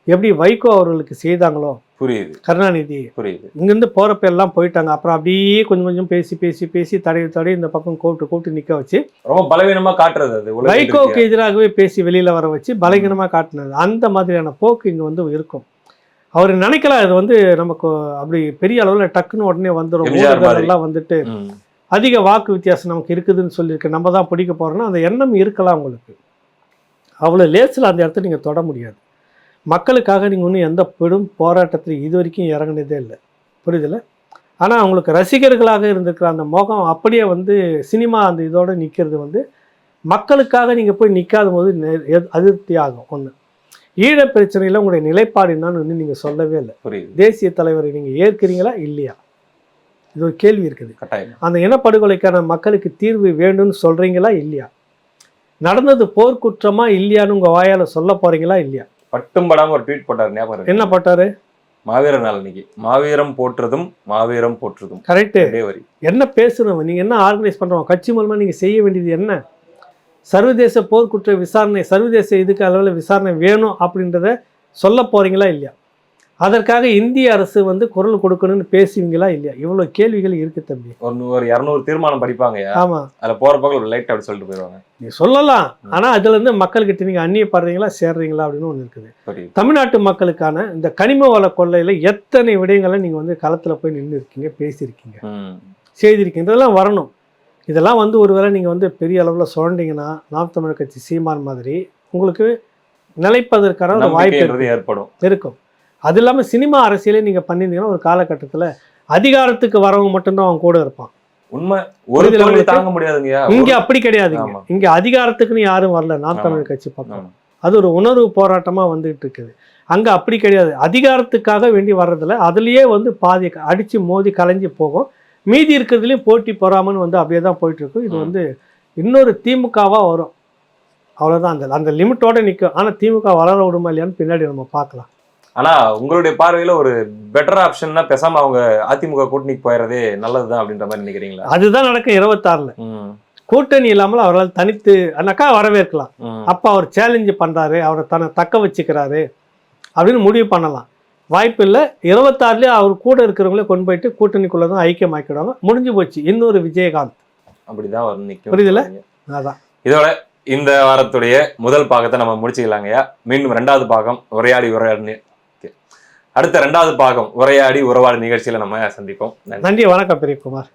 எப்படி வைகோ அவர்களுக்கு செய்தாங்களோ. புரியுது. கருணாநிதி புரியுது. இங்கேருந்து போகிறப்ப எல்லாம் போயிட்டாங்க. அப்புறம் அப்படியே கொஞ்சம் பேசி தடவி இந்த பக்கம் கூப்பிட்டு நிற்க வச்சு ரொம்ப பலவீனமாக காட்டுறது. அது வைகோவுக்கு எதிராகவே பேசி வெளியில் வர வச்சு பலவீனமாக காட்டினது. அந்த மாதிரியான போக்கு இங்கே வந்து இருக்கும். அவர் நினைக்கலாம் இது வந்து நமக்கு அப்படி பெரிய அளவில் டக்குன்னு உடனே வந்துடும், எல்லாம் வந்துட்டு அதிக வாக்கு வித்தியாசம் நமக்கு இருக்குதுன்னு சொல்லியிருக்கு, நம்ம தான் பிடிக்க போகிறோன்னா அந்த எண்ணம் இருக்கலாம் உங்களுக்கு. அவ்வளோ லேசில் அந்த இடத்த நீங்கள் தொட முடியாது. மக்களுக்காக நீங்கள் இன்னும் எந்த பெரும் போராட்டத்தில் இது வரைக்கும் இறங்கினதே இல்லை, புரியுதில்ல? ஆனால் அவங்களுக்கு ரசிகர்களாக இருந்திருக்கிற அந்த முகம் அப்படியே வந்து சினிமா அந்த இதோடு நிற்கிறது வந்து மக்களுக்காக நீங்கள் போய் நிற்காத போது அதிருப்தி ஆகும். ஒன்று, ஈழ பிரச்சனையில் உங்களுடைய நிலைப்பாடு என்னன்னு வந்து நீங்கள் சொல்லவே இல்லை. தேசிய தலைவரை நீங்கள் ஏற்கிறீங்களா இல்லையா? இது ஒரு கேள்வி இருக்குது. அந்த இனப்படுகொலைக்கான மக்களுக்கு தீர்வு வேணும்னு சொல்கிறீங்களா இல்லையா? நடந்தது போர்க்குற்றமா இல்லையான்னு உங்கள் வாயால் சொல்ல போகிறீங்களா இல்லையா? பட்டும் படாமல் ஒரு ட்வீட் போட்டார், ஞாபகம்? என்ன போட்டாரு? மாவீரர் நாள் அன்னைக்கு மாவீரம் போற்றுதும் மாவீரம் போற்றுதும். கரெக்டு. என்ன பேசுகிறோம் நீங்கள்? என்ன ஆர்கனைஸ் பண்ணுறோம்? கட்சி மூலமாக நீங்கள் செய்ய வேண்டியது என்ன? சர்வதேச போர்க்குற்ற விசாரணை, சர்வதேச இதுக்கு அளவில் விசாரணை வேணும் அப்படின்றத சொல்ல போகிறீங்களா இல்லையா? அதற்காக இந்திய அரசு வந்து குரல் கொடுக்கணும்னு பேசுவீங்களா இல்லையா? இவ்வளோ கேள்விகள் இருக்குது தம்பி. ஒரு 200 தீர்மானம் படிப்பாங்க. ஆமாம், அதில் போகிற பக்கம் லைட் அப்படி சொல்லிட்டு போயிடுவாங்க. நீ சொல்லலாம், ஆனால் அதுலேருந்து மக்கள்கிட்ட நீங்கள் அந்நியப்படுறீங்களா சேர்றீங்களா அப்படின்னு ஒன்று இருக்குது. தமிழ்நாட்டு மக்களுக்கான இந்த கனிம வள கொள்ளையில் எத்தனை விடயங்களை நீங்கள் வந்து களத்தில் போய் நின்று இருக்கீங்க, பேசியிருக்கீங்க, செய்திருக்கீங்க. இதெல்லாம் வரணும். இதெல்லாம் வந்து ஒருவேளை நீங்கள் வந்து பெரிய அளவில் சுரண்டிங்கன்னா நாம் தமிழர் கட்சி சீமான் மாதிரி உங்களுக்கு நிலைப்பதற்கான ஒரு வாய்ப்பு ஏற்படும் இருக்கும். அது இல்லாமல் சினிமா அரசியலே நீங்கள் பண்ணியிருந்தீங்கன்னா ஒரு காலகட்டத்தில் அதிகாரத்துக்கு வரவங்க மட்டும்தான் அவங்க கூட இருப்பான். உண்மை. ஒரு தாங்க முடியாதுங்க. இங்கே அப்படி கிடையாதுங்க. இங்கே அதிகாரத்துக்குன்னு யாரும் வரல நாம் தமிழர் கட்சி பக்கம். அது ஒரு உணர்வு போராட்டமாக வந்துட்டு இருக்குது. அங்கே அப்படி கிடையாது. அதிகாரத்துக்காக வேண்டி வர்றதில்ல. அதுலேயே வந்து பாதி அடித்து மோதி கலைஞ்சி போகும். மீதி இருக்கிறதுலையும் போட்டி பொறாமன்னு வந்து அப்படியே தான் போயிட்டுருக்கும். இது வந்து இன்னொரு திமுகவாக வரும், அவ்வளோதான். அந்த லிமிட்டோடு நிற்கும். ஆனால் திமுக வளர விடுமா இல்லையான்னு பின்னாடி நம்ம பார்க்கலாம். ஆனா உங்களுடைய பார்வையில ஒரு பெட்டர் ஆப்ஷன்னா பேசாம அவங்க அதிமுக கூட்டணிக்கு போயிடுறதே நல்லதுதான் அப்படின்ற மாதிரி நினைக்கிறீங்களா? அதுதான் நடக்கும் 26ல். கூட்டணி இல்லாமல் அவரால் தனித்து அண்ணாக்கா வரவேற்கலாம். அப்ப அவர் சேலஞ்சு பண்றாரு, அவரை தன்னை தக்க வச்சுக்கிறாரு அப்படின்னு முடிவு பண்ணலாம். வாய்ப்பு இல்லை. 26லயே அவர் கூட இருக்கிறவங்களே கொண்டு போயிட்டு கூட்டணிக்குள்ள தான் ஐக்கியமாக்கிடுவாங்க. முடிஞ்சு போச்சு. இன்னொரு விஜயகாந்த். அப்படிதான் வரும் நிக்கும். புரியுதுல? அதான். இதோட இந்த வாரத்துடைய முதல் பாகத்தை நம்ம முடிச்சுக்கலாங்கய்யா. மீண்டும் 2வது பாகம் உரையாடி அடுத்த 2வது பாகம் உரையாடி உறவாடி நிகழ்ச்சியில நம்ம சந்திப்போம். நன்றி. வணக்கம் பெரியகுமார்.